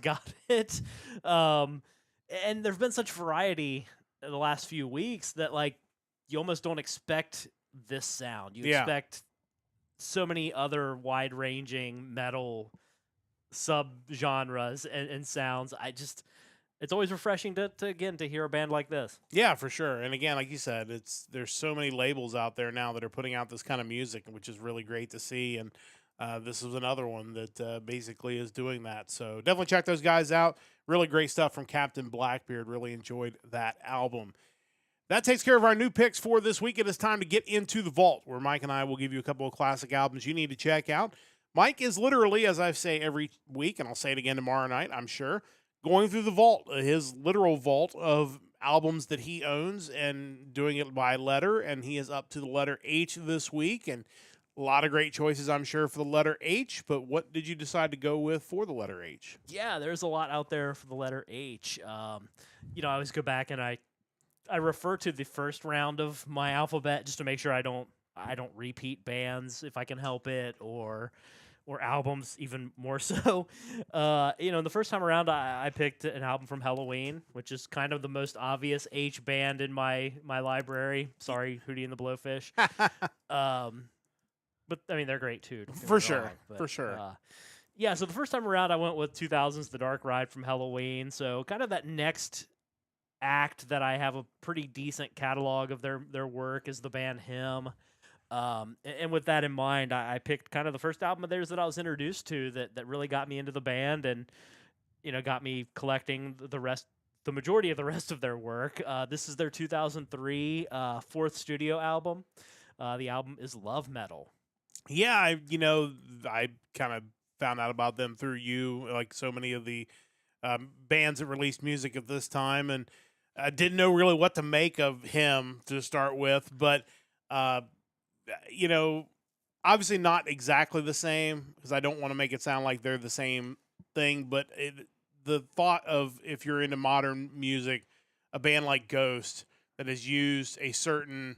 got it. And there's been such variety in the last few weeks that like you almost don't expect this sound. You expect so many other wide-ranging metal sub-genres and sounds. It's always refreshing to hear a band like this. Yeah, for sure. And again, like you said, there's so many labels out there now that are putting out this kind of music, which is really great to see. And this is another one that basically is doing that. So definitely check those guys out. Really great stuff from Captain Blackbeard. Really enjoyed that album. That takes care of our new picks for this week. It is time to get into the vault, where Mike and I will give you a couple of classic albums you need to check out. Mike is literally, as I say every week, and I'll say it again tomorrow night, I'm sure, going through the vault, his literal vault of albums that he owns and doing it by letter, and he is up to the letter H this week, and a lot of great choices, I'm sure, for the letter H, but what did you decide to go with for the letter H? Yeah, there's a lot out there for the letter H. I always go back and I refer to the first round of my alphabet just to make sure I don't repeat bands if I can help it, or albums even more so. The first time around, I picked an album from Halloween, which is kind of the most obvious H band in my library. Sorry, Hootie and the Blowfish. But I mean, they're great too. For sure. So the first time around, I went with 2000's The Dark Ride from Halloween. So kind of that next act that I have a pretty decent catalog of their work is the band Him. And with that in mind, I picked kind of the first album of theirs that I was introduced to that really got me into the band and, got me collecting the majority of the rest of their work. This is their 2003 fourth studio album. The album is Love Metal. Yeah, I kind of found out about them through you, like so many of the bands that released music at this time, and I didn't know really what to make of Him to start with, but obviously not exactly the same, because I don't want to make it sound like they're the same thing, but the thought of, if you're into modern music, a band like Ghost that has used a certain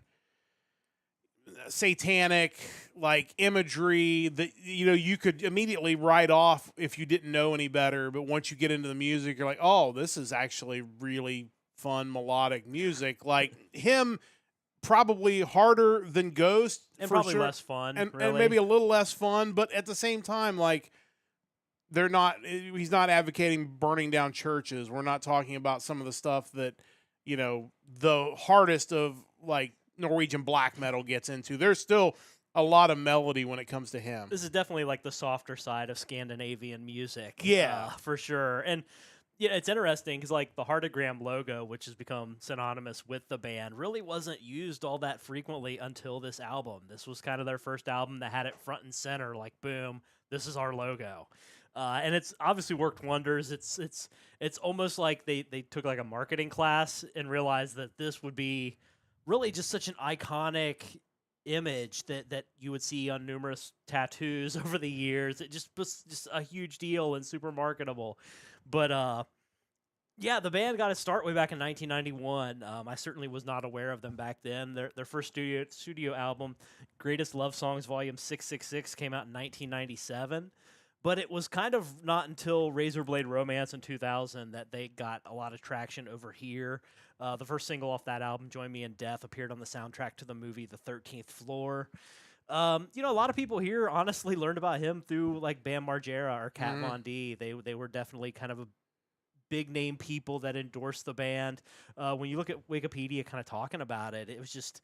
satanic like imagery that you could immediately write off if you didn't know any better, but once you get into the music, you're like, oh, this is actually really fun melodic music. Like Him, probably harder than Ghost, and for probably sure. less fun, and really. maybe a little less fun, but at the same time, like, he's not advocating burning down churches. We're not talking about some of the stuff that the hardest of like Norwegian black metal gets into. There's still a lot of melody when it comes to Him. This is definitely like the softer side of Scandinavian music. Yeah. For sure. And it's interesting because like the Heartagram logo, which has become synonymous with the band, really wasn't used all that frequently until this album. This was kind of their first album that had it front and center, like, boom, this is our logo. And it's obviously worked wonders. It's almost like they took like a marketing class and realized that this would be really just such an iconic image that you would see on numerous tattoos over the years. It just was just a huge deal and super marketable. But the band got its start way back in 1991. I certainly was not aware of them back then. Their first studio album, Greatest Love Songs Volume 666, came out in 1997. But it was kind of not until Razorblade Romance in 2000 that they got a lot of traction over here. The first single off that album, Join Me in Death, appeared on the soundtrack to the movie The 13th Floor. A lot of people here honestly learned about him through like Bam Margera or Kat Von D. They were definitely kind of a big name people that endorsed the band. When you look at Wikipedia kind of talking about it, it was just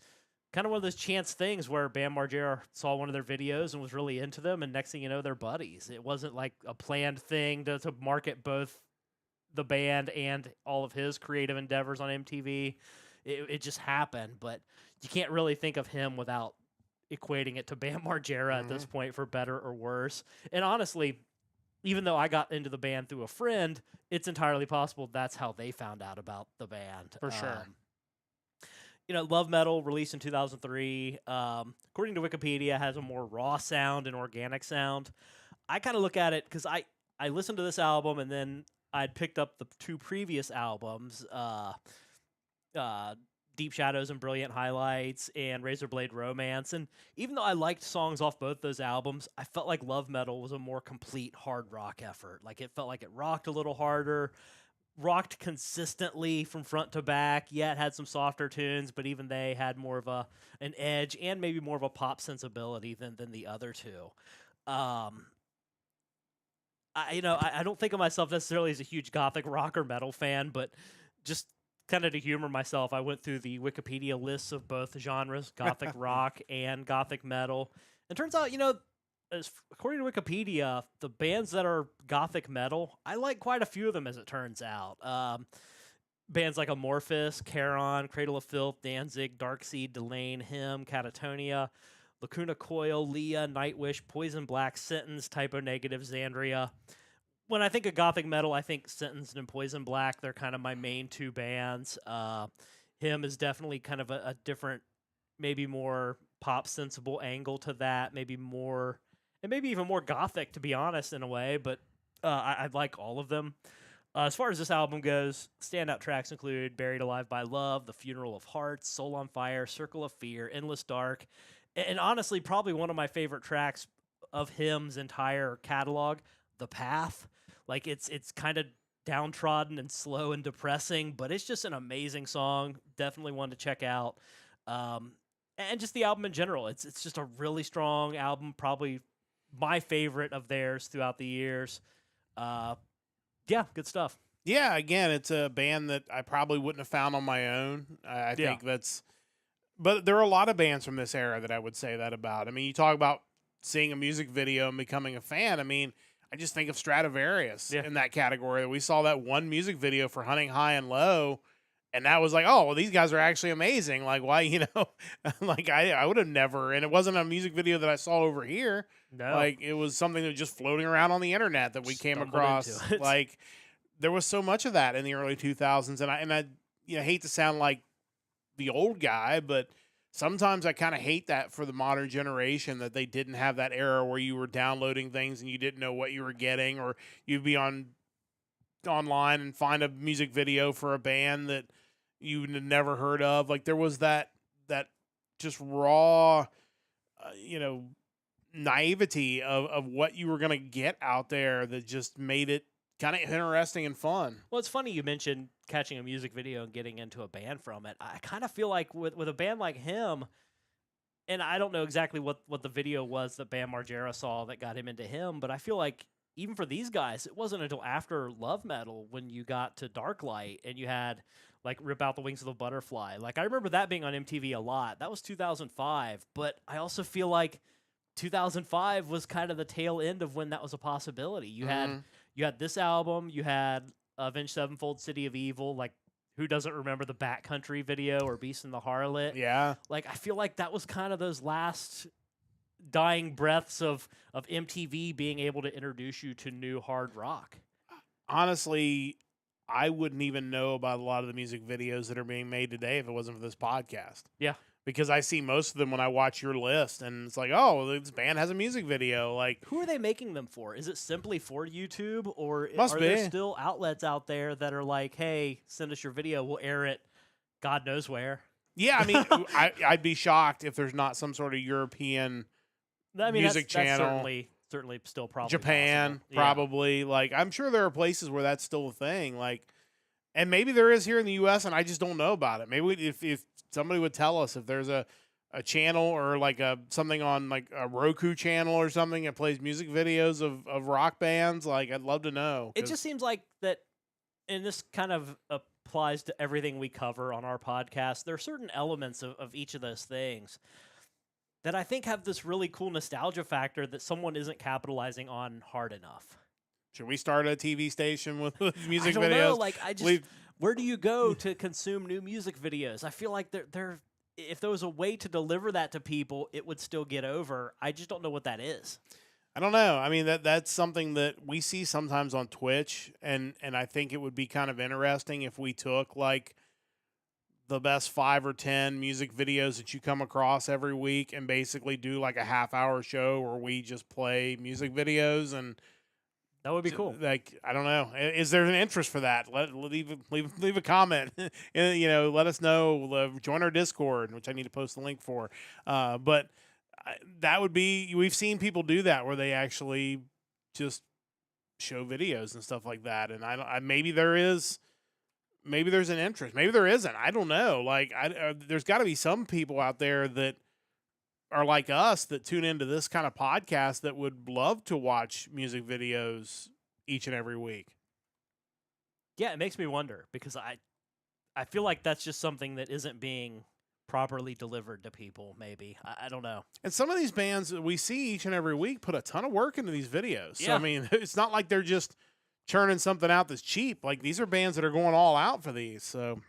kind of one of those chance things where Bam Margera saw one of their videos and was really into them, and next thing you know, they're buddies. It wasn't like a planned thing to market both the band and all of his creative endeavors on MTV. It just happened, but you can't really think of him without equating it to Bam Margera at this point, for better or worse. And honestly, even though I got into the band through a friend, it's entirely possible that's how they found out about the band. For sure. Love Metal, released in 2003, according to Wikipedia, has a more raw sound and organic sound. I kind of look at it because I listened to this album, and then I'd picked up the 2 previous albums, Deep Shadows and Brilliant Highlights and Razorblade Romance, and even though I liked songs off both those albums, I felt like Love Metal was a more complete hard rock effort. Like, it felt like it rocked a little harder, rocked consistently from front to back. Yeah, it had some softer tunes, but even they had more of an edge and maybe more of a pop sensibility than the other two. I don't think of myself necessarily as a huge gothic rock or metal fan, but just kind of to humor myself, I went through the Wikipedia lists of both genres, gothic rock and gothic metal. And turns out, according to Wikipedia, the bands that are gothic metal, I like quite a few of them, as it turns out. Bands like Amorphis, Charon, Cradle of Filth, Danzig, Darkseed, Delane, Hymn, Catatonia, Lacuna Coil, Leah, Nightwish, Poison Black, Sentence, Typo Negative, Xandria. When I think of gothic metal, I think Sentence and Poison Black. They're kind of my main 2 bands. Hymn is definitely kind of a different, maybe more pop sensible angle to that. Maybe even more gothic, to be honest, in a way. But I like all of them. As far as this album goes, standout tracks include Buried Alive by Love, The Funeral of Hearts, Soul on Fire, Circle of Fear, Endless Dark, and honestly, probably one of my favorite tracks of Hymn's entire catalog, The Path. Like, it's kind of downtrodden and slow and depressing, but it's just an amazing song. Definitely one to check out. And just the album in general. It's just a really strong album, probably my favorite of theirs throughout the years. Yeah, good stuff. Yeah, again, it's a band that I probably wouldn't have found on my own. I think that's... But there are a lot of bands from this era that I would say that about. I mean, you talk about seeing a music video and becoming a fan. I mean, I just think of Stratovarius in that category. We saw that one music video for Hunting High and Low, and that was like, oh, well, these guys are actually amazing. Like, why, like I would have never, and it wasn't a music video that I saw over here. No. Like, it was something that was just floating around on the internet that we came across. Like, there was so much of that in the early 2000s, and I hate to sound like the old guy, but sometimes I kind of hate that for the modern generation, that they didn't have that era where you were downloading things and you didn't know what you were getting, or you'd be online and find a music video for a band that you had never heard of. Like, there was that just raw, naivety of what you were going to get out there that just made it kind of interesting and fun. Well, it's funny you mentioned catching a music video and getting into a band from it. I kind of feel like with a band like him, and I don't know exactly what the video was that Bam Margera saw that got him into him, but I feel like even for these guys, it wasn't until after Love Metal when you got to Darklight and you had like Rip Out the Wings of the Butterfly. Like, I remember that being on MTV a lot. That was 2005, but I also feel like 2005 was kind of the tail end of when that was a possibility. You had this album, you had Avenged Sevenfold, City of Evil. Like, who doesn't remember the Backcountry video or Beast and the Harlot? Yeah. Like, I feel like that was kind of those last dying breaths of MTV being able to introduce you to new hard rock. Honestly, I wouldn't even know about a lot of the music videos that are being made today if it wasn't for this podcast. Yeah. Because I see most of them when I watch your list, and it's like, oh, this band has a music video. Like, who are they making them for? Is it simply for YouTube, or Must are be. there still outlets out there that are like, hey, send us your video, we'll air it God knows where? Yeah, I mean, I'd be shocked if there's not some sort of European music channel. That's certainly still probably Japan, possible. probably. Yeah. Like, I'm sure there are places where that's still a thing. Like, and maybe there is here in the U.S., and I just don't know about it. Maybe if somebody would tell us if there's a channel or like something on like a Roku channel or something that plays music videos of rock bands, like, I'd love to know. It just seems like that, and this kind of applies to everything we cover on our podcast. There are certain elements of each of those things that I think have this really cool nostalgia factor that someone isn't capitalizing on hard enough. Should we start a TV station with music I don't videos? know. Like, where do you go to consume new music videos? I feel like if there was a way to deliver that to people, it would still get over. I just don't know what that is. I don't know. I mean, that's something that we see sometimes on Twitch, and I think it would be kind of interesting if we took like the best 5 or 10 music videos that you come across every week and basically do like a half-hour show where we just play music videos and That would be cool. Like, I don't know. Is there an interest for that? Leave a comment. Let us know. Join our Discord, which I need to post the link for. But that would be. We've seen people do that where they actually just show videos and stuff like that. And maybe there's an interest. Maybe there isn't. I don't know. Like, there's got to be some people out there that are like us that tune into this kind of podcast that would love to watch music videos each and every week. Yeah, it makes me wonder because I feel like that's just something that isn't being properly delivered to people, maybe. I don't know. And some of these bands that we see each and every week put a ton of work into these videos. So, Yeah. I mean, it's not like they're just churning something out that's cheap. Like, these are bands that are going all out for these. So,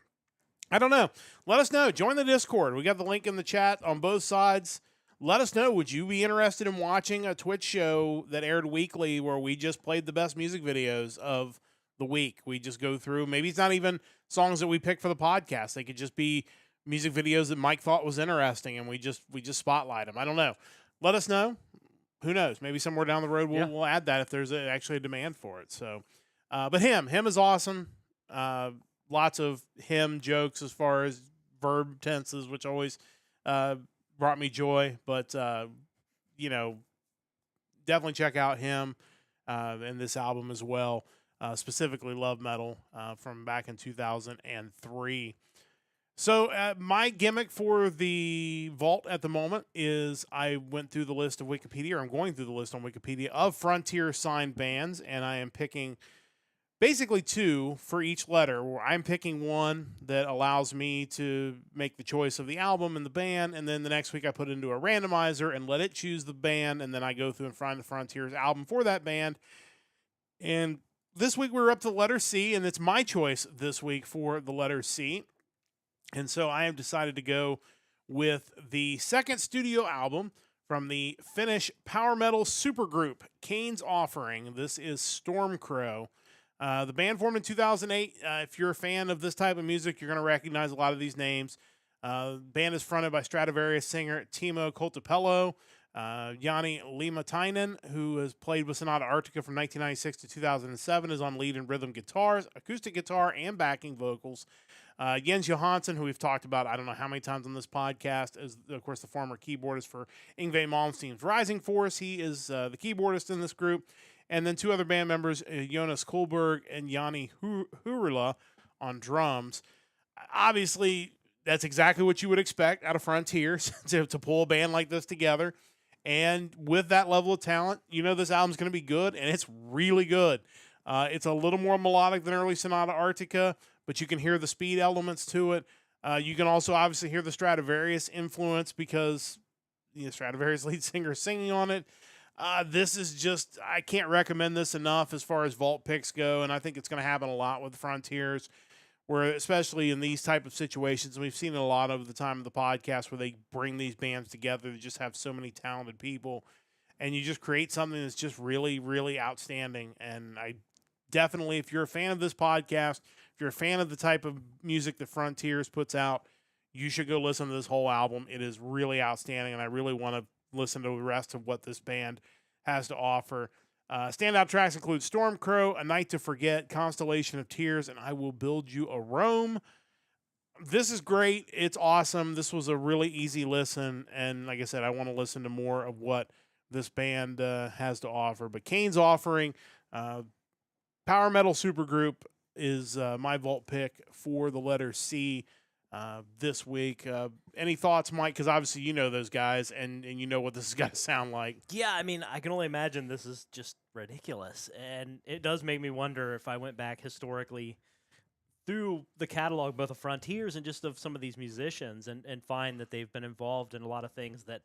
I don't know. Let us know. Join the Discord. We got the link in the chat on both sides. Let us know, would you be interested in watching a Twitch show that aired weekly where we just played the best music videos of the week? We just go through, maybe it's not even songs that we pick for the podcast. They could just be music videos that Mike thought was interesting and we just spotlight them. I don't know. Let us know. Who knows? Maybe somewhere down the road we'll add that if there's actually a demand for it. So, but him is awesome. Lots of him jokes as far as verb tenses, which always brought me joy, but definitely check out him and this album as well, specifically Love Metal from back in 2003. So my gimmick for the vault at the moment is I went through the list of Wikipedia, or I'm going through the list on Wikipedia of Frontier signed bands, and I am picking basically two for each letter, where I'm picking one that allows me to make the choice of the album and the band, and then the next week I put it into a randomizer and let it choose the band, and then I go through and find the Frontiers album for that band. And this week we were up to the letter C, and it's my choice this week for the letter C. And so I have decided to go with the second studio album from the Finnish power metal supergroup Cain's Offering. This is Stormcrow. The band formed in 2008. If you're a fan of this type of music, you're going to recognize a lot of these names. The band is fronted by Stradivarius singer Timo Koltapello, Jani Limatainen, who has played with Sonata Arctica from 1996 to 2007, is on lead and rhythm guitars, acoustic guitar, and backing vocals. Jens Johansson, who we've talked about I don't know how many times on this podcast, is, of course, the former keyboardist for Yngwie Malmsteen's Rising Force. He is the keyboardist in this group. And then two other band members, Jonas Kohlberg and Jani Hurula on drums. Obviously, that's exactly what you would expect out of Frontiers to pull a band like this together. And with that level of talent, this album's going to be good, and it's really good. It's a little more melodic than early Sonata Arctica, but you can hear the speed elements to it. You can also obviously hear the Stradivarius influence because the Stradivarius lead singer is singing on it. This is just, I can't recommend this enough as far as vault picks go, and I think it's going to happen a lot with Frontiers, where especially in these type of situations, we've seen it a lot over the time of the podcast where they bring these bands together to just have so many talented people, and you just create something that's just really, really outstanding. And I definitely, if you're a fan of this podcast, if you're a fan of the type of music that Frontiers puts out, you should go listen to this whole album. It is really outstanding, and I really want to listen to the rest of what this band has to offer. Standout tracks include Stormcrow, A Night to Forget, Constellation of Tears, and I Will Build You a Rome. This is great. It's awesome. This was a really easy listen, and like I said, I want to listen to more of what this band has to offer. But Cain's Offering, power metal supergroup, is my vault pick for the letter C this week. Any thoughts, Mike? Because obviously you know those guys, and you know what this is going to sound like. Yeah, I mean, I can only imagine this is just ridiculous. And it does make me wonder if I went back historically through the catalog, both of Frontiers and just of some of these musicians, and find that they've been involved in a lot of things that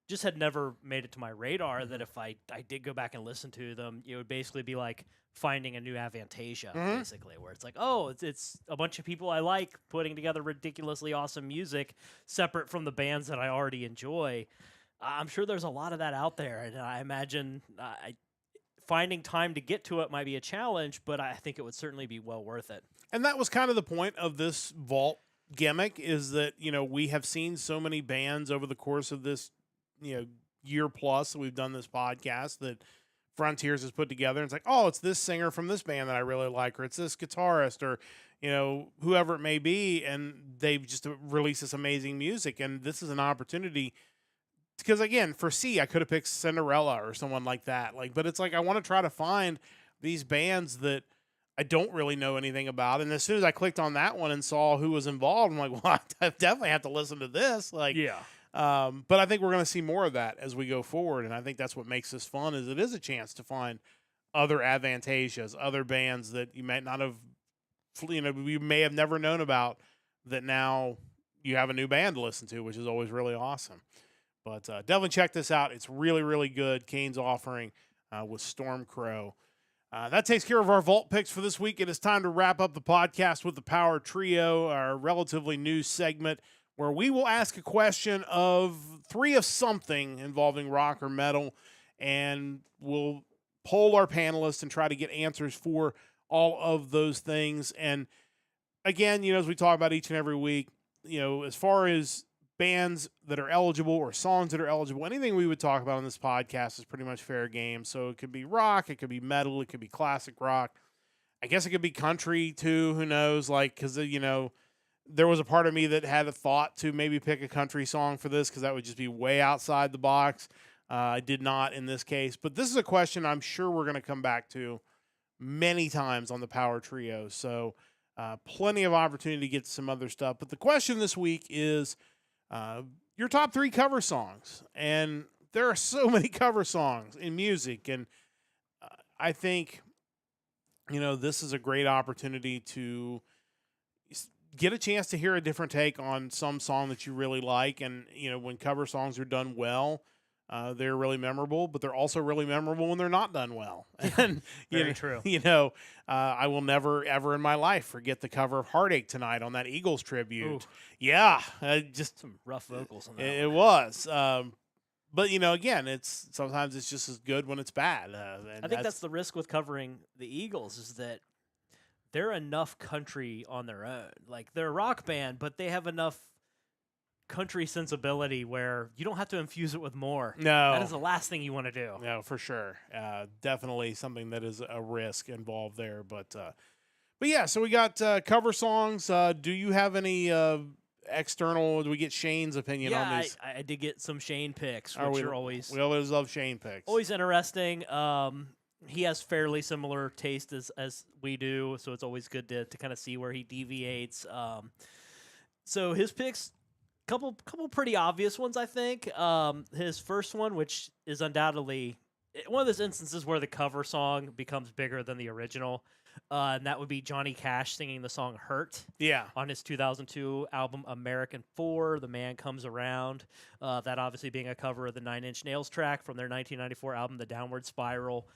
just had never made it to my radar, that if I did go back and listen to them, it would basically be like finding a new Avantasia, basically, where it's like, oh, it's a bunch of people I like putting together ridiculously awesome music separate from the bands that I already enjoy. I'm sure there's a lot of that out there, and I imagine finding time to get to it might be a challenge, but I think it would certainly be well worth it. And that was kind of the point of this vault gimmick, is that, we have seen so many bands over the course of this, year plus that we've done this podcast, that Frontiers has put together. And it's like, oh, it's this singer from this band that I really like, or it's this guitarist, or whoever it may be, and they've just released this amazing music. And this is an opportunity because, again, for C, I could have picked Cinderella or someone like that. But it's like I want to try to find these bands that I don't really know anything about. And as soon as I clicked on that one and saw who was involved, I'm like, well, I definitely have to listen to this. Yeah. But I think we're going to see more of that as we go forward, and I think that's what makes this fun. Is it is a chance to find other Advantasias, other bands that you might not have, you may have never known about, that now you have a new band to listen to, which is always really awesome. But definitely check this out. It's really, really good. Cain's offering with Stormcrow. That takes care of our vault picks for this week. It is time to wrap up the podcast with the Power Trio, our relatively new segment where we will ask a question of 3 of something involving rock or metal, and we'll poll our panelists and try to get answers for all of those things. And again, as we talk about each and every week, as far as bands that are eligible or songs that are eligible, anything we would talk about on this podcast is pretty much fair game. So it could be rock, it could be metal, it could be classic rock. I guess it could be country too. Who knows? Because, there was a part of me that had a thought to maybe pick a country song for this because that would just be way outside the box. I did not in this case. But this is a question I'm sure we're going to come back to many times on the Power Trio. So plenty of opportunity to get some other stuff. But the question this week is your top 3 cover songs. And there are so many cover songs in music. And I think, this is a great opportunity to get a chance to hear a different take on some song that you really like. And, when cover songs are done well, they're really memorable, but they're also really memorable when they're not done well. And Very true. I will never, ever in my life forget the cover of Heartache Tonight on that Eagles tribute. Ooh. Yeah. Just Some rough vocals on that. it was. But, again, sometimes it's just as good when it's bad. And I think that's the risk with covering the Eagles is that they're enough country on their own. They're a rock band, but they have enough country sensibility where you don't have to infuse it with more. No. That is the last thing you want to do. No, for sure. Definitely something that is a risk involved there. But yeah, so we got cover songs. Do you have any external? Do we get Shane's opinion on these? I did get some Shane picks, which are always we always love Shane picks. always interesting. He has fairly similar taste as we do, so it's always good to kind of see where he deviates. So his picks, couple pretty obvious ones, I think. His first one, which is undoubtedly one of those instances where the cover song becomes bigger than the original, and that would be Johnny Cash singing the song "Hurt." Yeah. On his 2002 album American 4, The Man Comes Around. That obviously being a cover of the 9 Inch Nails track from their 1994 album The Downward Spiral.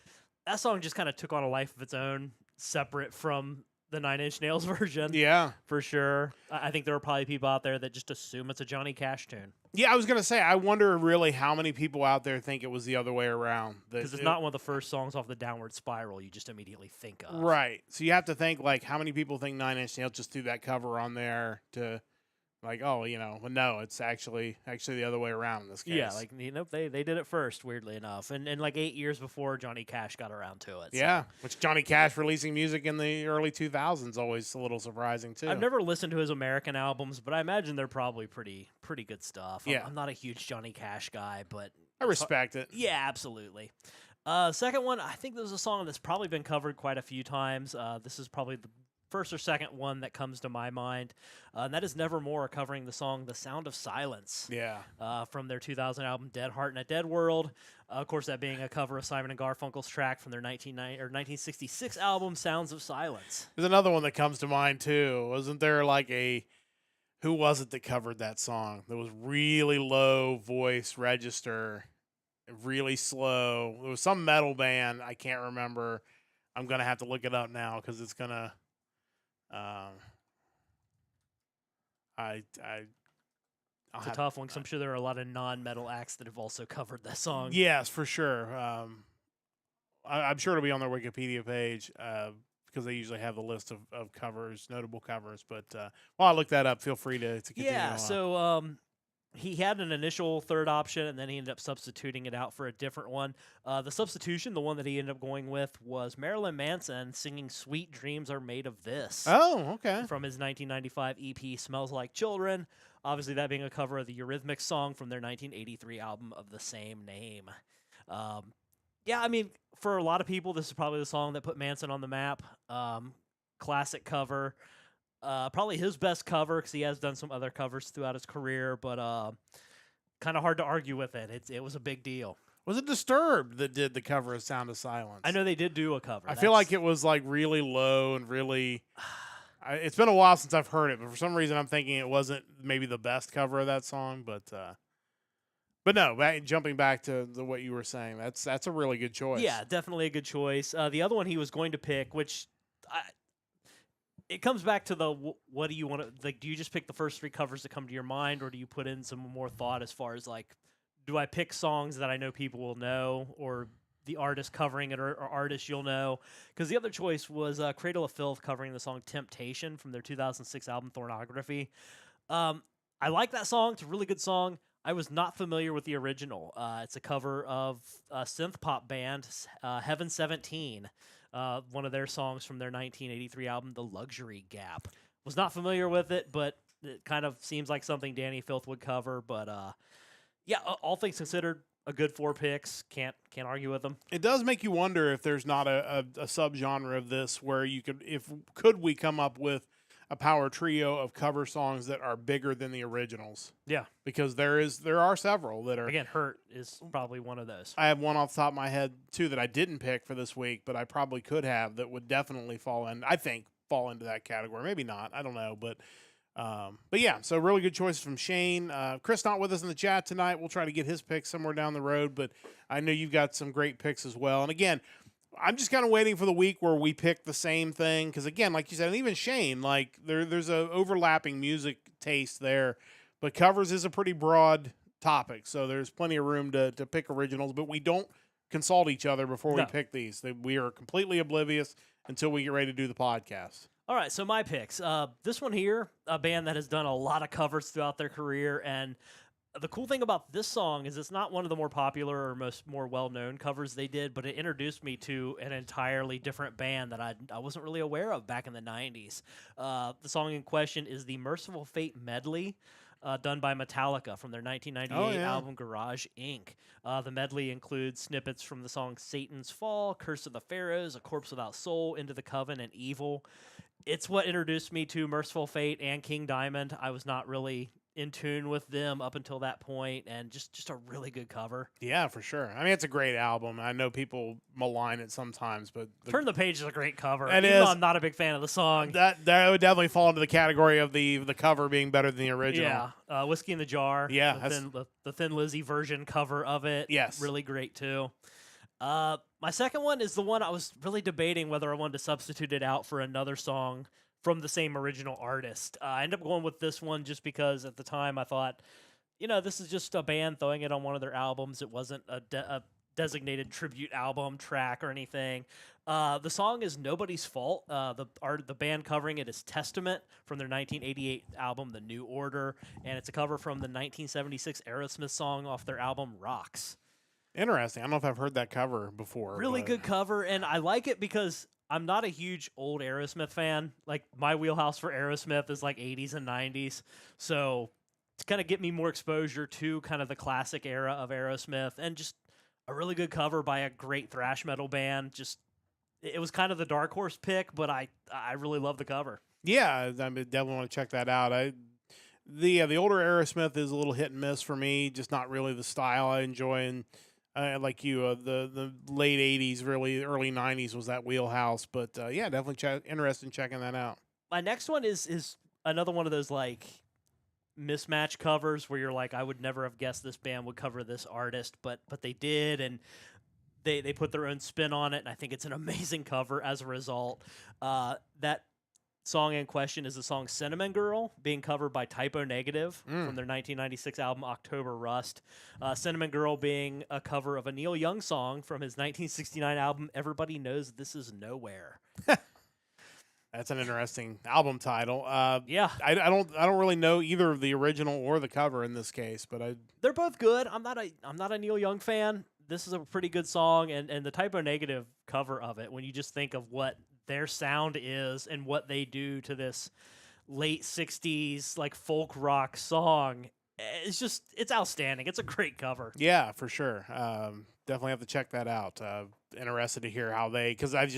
That song just kind of took on a life of its own, separate from the 9 Inch Nails version. Yeah. For sure. I think there are probably people out there that just assume it's a Johnny Cash tune. Yeah, I was going to say, I wonder really how many people out there think it was the other way around. Because it's not one of the first songs off the Downward Spiral you just immediately think of. Right. So you have to think, how many people think 9 Inch Nails just threw that cover on there to, but no, it's actually the other way around in this case. Yeah, they did it first, weirdly enough. And 8 years before Johnny Cash got around to it. Yeah, which Johnny Cash releasing music in the early 2000s always a little surprising, too. I've never listened to his American albums, but I imagine they're probably pretty good stuff. Yeah. I'm not a huge Johnny Cash guy, but I respect it. Yeah, absolutely. Second one, I think this is a song that's probably been covered quite a few times. This is probably the first or second one that comes to my mind, and that is Nevermore covering the song "The Sound of Silence." Yeah. From their 2000 album "Dead Heart in a Dead World." Of course, that being a cover of Simon and Garfunkel's track from their 1966 album "Sounds of Silence." There's another one that comes to mind too. Wasn't there who was it that covered that song? That was really low voice register, really slow. It was some metal band. I can't remember. I'm gonna have to look it up now because it's gonna. It's a tough one because I'm sure there are a lot of non-metal acts that have also covered that song. Yes, for sure. I'm sure it'll be on their Wikipedia page because they usually have the list of covers, notable covers. But while I look that up, feel free to continue. Yeah, on. so he had an initial third option, and then he ended up substituting it out for a different one. The substitution, the one that he ended up going with, was Marilyn Manson singing "Sweet Dreams Are Made of This" Oh, okay. from his 1995 EP "Smells Like Children." Obviously, that being a cover of the Eurythmics song from their 1983 album of the same name. Yeah, I mean, for a lot of people, this is probably the song that put Manson on the map. Classic cover. Probably his best cover because he has done some other covers throughout his career, but kind of hard to argue with it. It was a big deal. Was it Disturbed that did the cover of Sound of Silence? I know they did do a cover. I feel like it was like really low and really. It's been a while since I've heard it, but for some reason I'm thinking it wasn't maybe the best cover of that song. But no, jumping back to what you were saying, that's a really good choice. Yeah, definitely a good choice. The other one he was going to pick, which it comes back to what do you want to like? Do you just pick the first three covers that come to your mind, or do you put in some more thought as far as like, do I pick songs that I know people will know, or the artist covering it, or artists you'll know? Because the other choice was Cradle of Filth covering the song "Temptation" from their 2006 album Thornography. I like that song; it's a really good song. I was not familiar with the original. It's a cover of a synth pop band, Heaven 17. One of their songs from their 1983 album, The Luxury Gap. Was not familiar with it, but it kind of seems like something Danny Filth would cover. But yeah, all things considered, a good 4 picks. Can't argue with them. It does make you wonder if there's not a subgenre of this where you could we come up with a power trio of cover songs that are bigger than the originals? Yeah, because there are several that are. Again, Hurt is probably one of those. I have one off the top of my head too that I didn't pick for this week, but I probably could have, that would definitely fall into that category. Maybe not, I don't know, but yeah. So really good choices from Shane. Chris not with us in the chat tonight. We'll try to get his picks somewhere down the road, but I know you've got some great picks as well. And again, I'm just kind of waiting for the week where we pick the same thing. Because, again, like you said, and even Shane, like there's a overlapping music taste there. But covers is a pretty broad topic. So there's plenty of room to pick originals. But we don't consult each other before we pick these. We are completely oblivious until we get ready to do the podcast. All right, so my picks. This one here, a band that has done a lot of covers throughout their career, and the cool thing about this song is it's not one of the more popular or more well-known covers they did, but it introduced me to an entirely different band that I wasn't really aware of back in the 90s. The song in question is the Merciful Fate medley, done by Metallica from their 1998 album Garage Inc. The medley includes snippets from the songs Satan's Fall, Curse of the Pharaohs, A Corpse Without Soul, Into the Coven, and Evil. It's what introduced me to Merciful Fate and King Diamond. I was not really in tune with them up until that point, and just a really good cover. Yeah, for sure. I mean, it's a great album. I know people malign it sometimes, but Turn the Page is a great cover. It Even is. though I'm not a big fan of the song. That would definitely fall into the category of the cover being better than the original. Yeah, Whiskey in the Jar. Yeah, the Thin Lizzy version cover of it. Yes, really great too. My second one is the one I was really debating whether I wanted to substitute it out for another song from the same original artist. I ended up going with this one just because at the time I thought, this is just a band throwing it on one of their albums. It wasn't a designated tribute album track or anything. The song is Nobody's Fault. The band covering it is Hteththemeth from their 1988 album The New Order, and it's a cover from the 1976 Aerosmith song off their album Rocks. Interesting. I don't know if I've heard that cover before. Really good cover, and I like it because I'm not a huge old Aerosmith fan. Like, my wheelhouse for Aerosmith is like 80s and 90s. So to kind of get me more exposure to kind of the classic era of Aerosmith, and just a really good cover by a great thrash metal band. It was kind of the dark horse pick, but I really love the cover. Yeah, I definitely want to check that out. The older Aerosmith is a little hit and miss for me. Just not really the style I enjoy. And like you, the late 80s, really early 90s was that wheelhouse. But yeah, definitely interested in checking that out. My next one is another one of those like mismatch covers where you're like, I would never have guessed this band would cover this artist, but they did, and they put their own spin on it, and I think it's an amazing cover as a result. That song in question is the song Cinnamon Girl, being covered by Typo Negative from their 1996 album October Rust. Cinnamon Girl being a cover of a Neil Young song from his 1969 album Everybody Knows This Is Nowhere. That's an interesting album title. Yeah, I don't really know either of the original or the cover in this case, but they're both good. I'm not a Neil Young fan. This is a pretty good song, and the Typo Negative cover of it, when you just think of what their sound is and what they do to this late 60s like folk rock song, it's outstanding. It's a great cover. yeah, for sure. Definitely have to check that out. Interested to hear how because I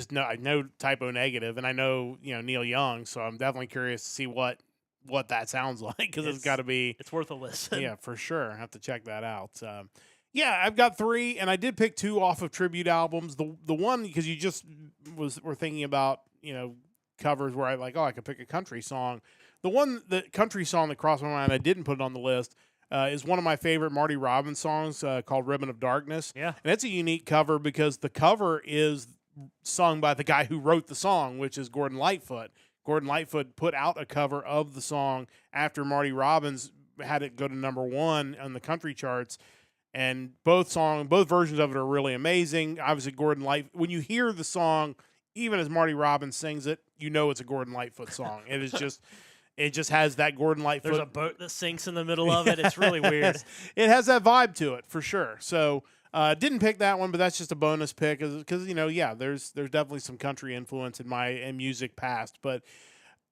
know Typo Negative and I know Neil Young, so I'm definitely curious to see what that sounds like because it's got to be. It's worth a listen. Yeah, for sure. I have to check that out. Yeah, I've got 3, and I did pick 2 off of tribute albums. The one because you just were thinking about covers where I could pick a country song. The country song that crossed my mind, I didn't put it on the list. Is one of my favorite Marty Robbins songs called "Ribbon of Darkness." Yeah, and it's a unique cover because the cover is sung by the guy who wrote the song, which is Gordon Lightfoot. Gordon Lightfoot put out a cover of the song after Marty Robbins had it go to #1 on the country charts. And both versions of it are really amazing. Obviously, when you hear the song, even as Marty Robbins sings it, it's a Gordon Lightfoot song. It is just. It just has that Gordon Lightfoot. There's a boat that sinks in the middle of it. It's really weird. It has that vibe to it for sure. So didn't pick that one, but that's just a bonus pick because there's definitely some country influence in my music past. But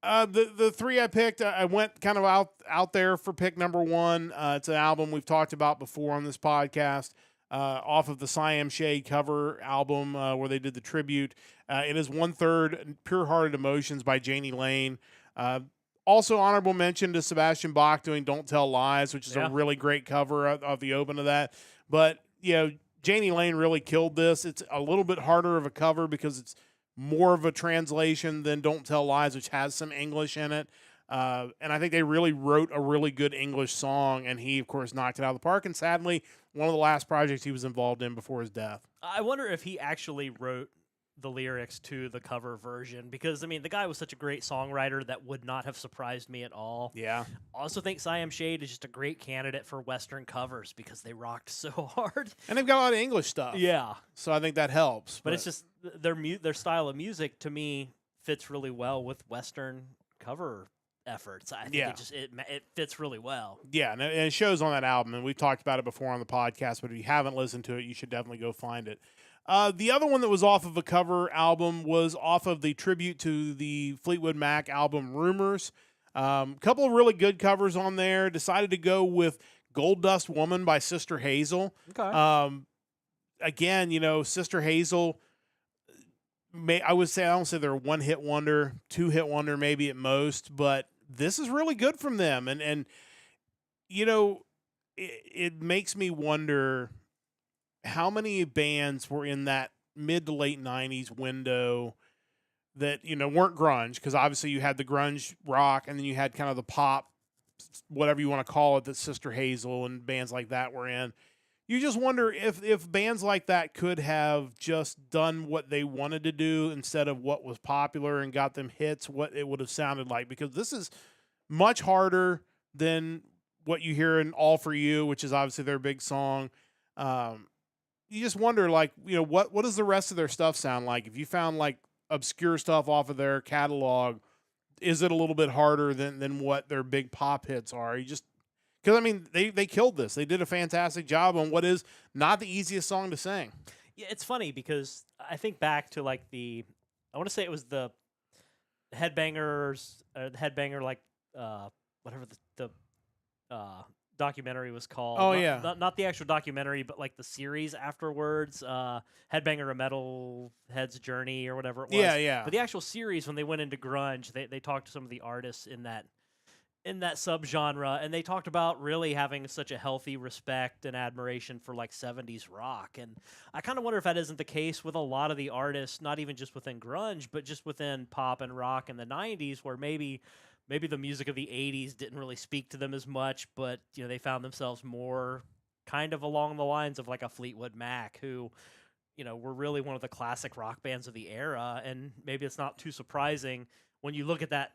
the 3 I picked, I went kind of out there for pick number 1. It's an album we've talked about before on this podcast. Off of the Siam Shade cover album where they did the tribute. It is 1/3 Pure Hearted Emotions by Janie Lane. Also, honorable mention to Sebastian Bach doing Don't Tell Lies, which is a really great cover of the open of that. But, Janie Lane really killed this. It's a little bit harder of a cover because it's more of a translation than Don't Tell Lies, which has some English in it. And I think they really wrote a really good English song, and he, of course, knocked it out of the park. And sadly, one of the last projects he was involved in before his death. I wonder if he actually wrote the lyrics to the cover version because, the guy was such a great songwriter that would not have surprised me at all. Yeah. Also think Siam Shade is just a great candidate for Western covers because they rocked so hard. And they've got a lot of English stuff. Yeah. So I think that helps. But it's just their style of music, to me, fits really well with Western cover efforts. I think it fits really well. Yeah, and it shows on that album, and we've talked about it before on the podcast, but if you haven't listened to it, you should definitely go find it. The other one that was off of a cover album was off of the tribute to the Fleetwood Mac album Rumors. Couple of really good covers on there. Decided to go with Gold Dust Woman by Sister Hazel. Okay. Again, Sister Hazel, I don't say they're a one-hit wonder, two-hit wonder maybe at most, but this is really good from them. And it makes me wonder how many bands were in that mid to late 90s window that, weren't grunge, because obviously you had the grunge rock and then you had kind of the pop, whatever you want to call it, that Sister Hazel and bands like that were in. You just wonder if bands like that could have just done what they wanted to do instead of what was popular and got them hits, what it would have sounded like, because this is much harder than what you hear in All For You, which is obviously their big song. You just wonder, what does the rest of their stuff sound like? If you found obscure stuff off of their catalog, is it a little bit harder than what their big pop hits are? Because they killed this. They did a fantastic job on what is not the easiest song to sing. Yeah, it's funny because I think back to I want to say it was the Headbangers, the Headbanger, whatever the documentary was called. Oh, not the actual documentary, but the series afterwards. Headbanger: A Metalhead's Journey or whatever it was. Yeah. But the actual series, when they went into grunge, they talked to some of the artists in that subgenre, and they talked about really having such a healthy respect and admiration for 70s rock. And I kind of wonder if that isn't the case with a lot of the artists, not even just within grunge, but just within pop and rock in the 90s, where maybe the music of the 80s didn't really speak to them as much, but they found themselves more kind of along the lines of a Fleetwood Mac, who were really one of the classic rock bands of the era. And maybe it's not too surprising when you look at that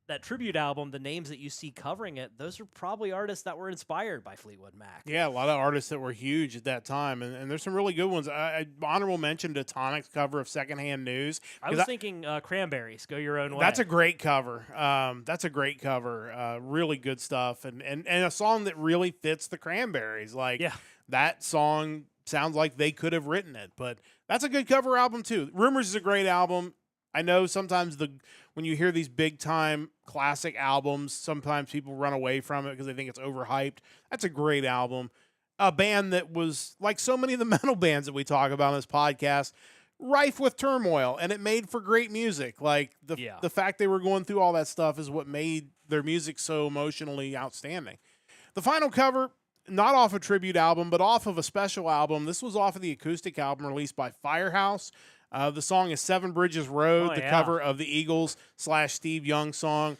that tribute album, the names that you see covering it, those are probably artists that were inspired by Fleetwood Mac. Yeah, a lot of artists that were huge at that time, and there's some really good ones. I honorable mention to Tonic's cover of Secondhand News. I was thinking Cranberries, Go Your Own Way. That's a great cover. Really good stuff, and a song that really fits the Cranberries. That song sounds like they could have written it, but that's a good cover album too. Rumors is a great album. I know sometimes when you hear these big time classic albums, sometimes people run away from it because they think it's overhyped. That's a great album. A band that was, like so many of the metal bands that we talk about on this podcast, rife with turmoil, and it made for great music. Like the fact they were going through all that stuff is what made their music so emotionally outstanding. The final cover, not off a tribute album, but off of a special album. This was off of the acoustic album released by Firehouse. The song is Seven Bridges Road, cover of the Eagles / Steve Young song.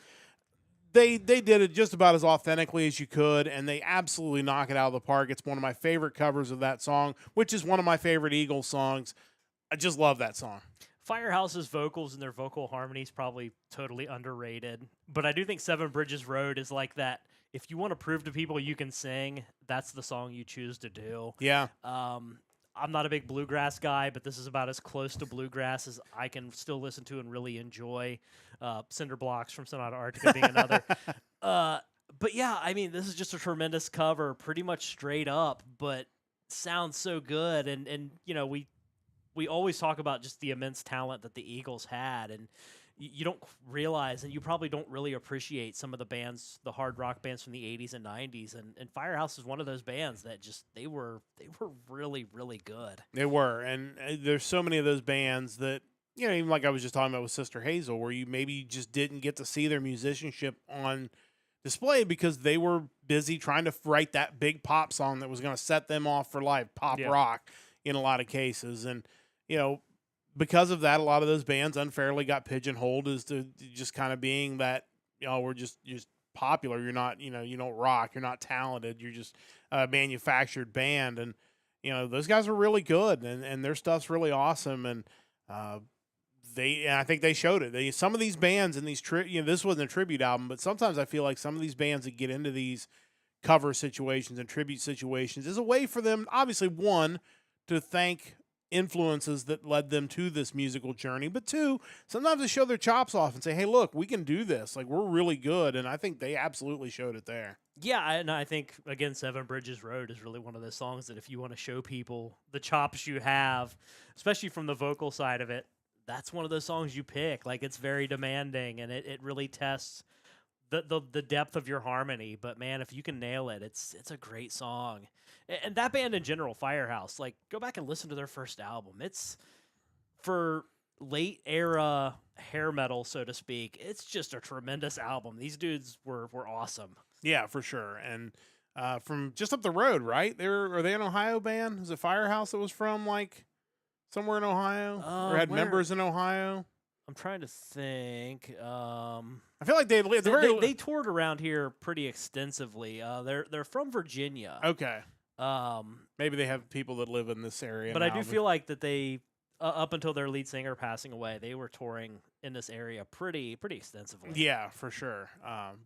They did it just about as authentically as you could, and they absolutely knock it out of the park. It's one of my favorite covers of that song, which is one of my favorite Eagles songs. I just love that song. Firehouse's vocals and their vocal harmonies probably totally underrated, but I do think Seven Bridges Road is like that. If you want to prove to people you can sing, that's the song you choose to do. Yeah. I'm not a big bluegrass guy, but this is about as close to bluegrass as I can still listen to and really enjoy. Cinder Blocks from Sonata Arctica being another. But yeah, I mean, this is just a tremendous cover, pretty much straight up, but sounds so good. And you know, we always talk about just the immense talent that the Eagles had, and you don't realize, and you probably don't really appreciate some of the bands, the hard rock bands from the 80s and 90s, and Firehouse is one of those bands that just they were really, really good. They were, and there's so many of those bands that, you know, even like I was just talking about with Sister Hazel, where you maybe just didn't get to see their musicianship on display because they were busy trying to write that big pop song that was going to set them off for life, pop rock in a lot of cases. And, you know, because of that, a lot of those bands unfairly got pigeonholed as to just kind of being that, you know, we're just popular. You're not, you know, you don't rock. You're not talented. You're just a manufactured band. And, you know, those guys are really good, and their stuff's really awesome. And I think they showed it. Some of these bands in these, this wasn't a tribute album, but sometimes I feel like some of these bands that get into these cover situations and tribute situations is a way for them, obviously, one, to thank influences that led them to this musical journey, but two, sometimes they show their chops off and say, hey, look, we can do this. Like, we're really good. And I think they absolutely showed it there. Yeah, and I think, again, Seven Bridges Road is really one of those songs that if you want to show people the chops you have, especially from the vocal side of it, that's one of those songs you pick. Like, it's very demanding, and it really tests the depth of your harmony. But, man, if you can nail it, it's a great song. And that band in general, Firehouse, like, go back and listen to their first album. It's, for late era hair metal, so to speak, it's just a tremendous album. These dudes were awesome. Yeah, for sure. And from just up the road, right? Are they an Ohio band? Is it Firehouse that was from, like, somewhere in Ohio? Or had members in Ohio? I'm trying to think. I feel like they toured around here pretty extensively. They're from Virginia. Okay. Maybe they have people that live in this area. But I do feel like that they, up until their lead singer passing away, they were touring in this area pretty extensively. Yeah, for sure.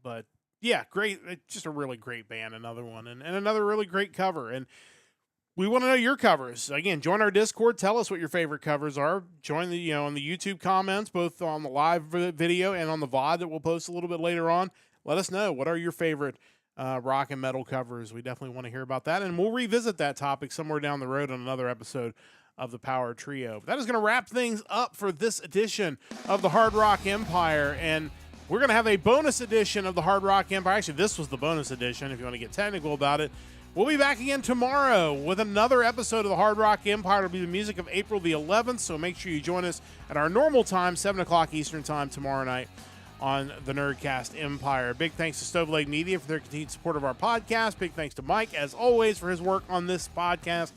But yeah, great. It's just a really great band. Another one, and another really great cover. And we want to know your covers. Again, join our Discord. Tell us what your favorite covers are. Join the, on the YouTube comments, both on the live video and on the VOD that we'll post a little bit later on. Let us know, what are your favorite rock and metal covers. We definitely want to hear about that, and we'll revisit that topic somewhere down the road on another episode of the Power Trio. But that is going to wrap things up for this edition of the Hard Rock Empire, and we're going to have a bonus edition of the Hard Rock Empire. Actually, this was the bonus edition, if you want to get technical about it. We'll be back again tomorrow with another episode of the Hard Rock Empire. It'll be the music of April the 11th, so make sure you join us at our normal time, 7 o'clock Eastern time tomorrow night on the Nerdcast Empire. Big thanks to Stove Leg Media for their continued support of our podcast. Big thanks to Mike, as always, for his work on this podcast.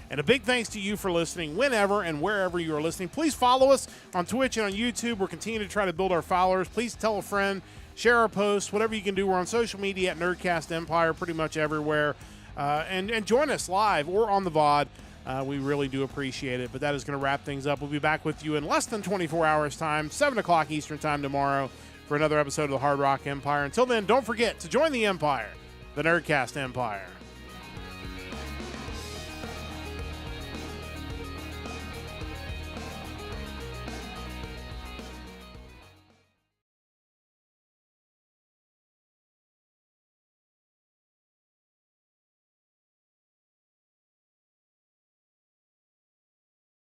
And a big thanks to you for listening whenever and wherever you are listening. Please follow us on Twitch and on YouTube. We're continuing to try to build our followers. Please tell a friend, share our posts, whatever you can do. We're on social media at Nerdcast Empire, pretty much everywhere. And join us live or on the VOD. We really do appreciate it. But that is going to wrap things up. We'll be back with you in less than 24 hours' time, 7 o'clock Eastern time tomorrow, for another episode of the Hard Rock Empire. Until then, don't forget to join the Empire, the Nerdcast Empire.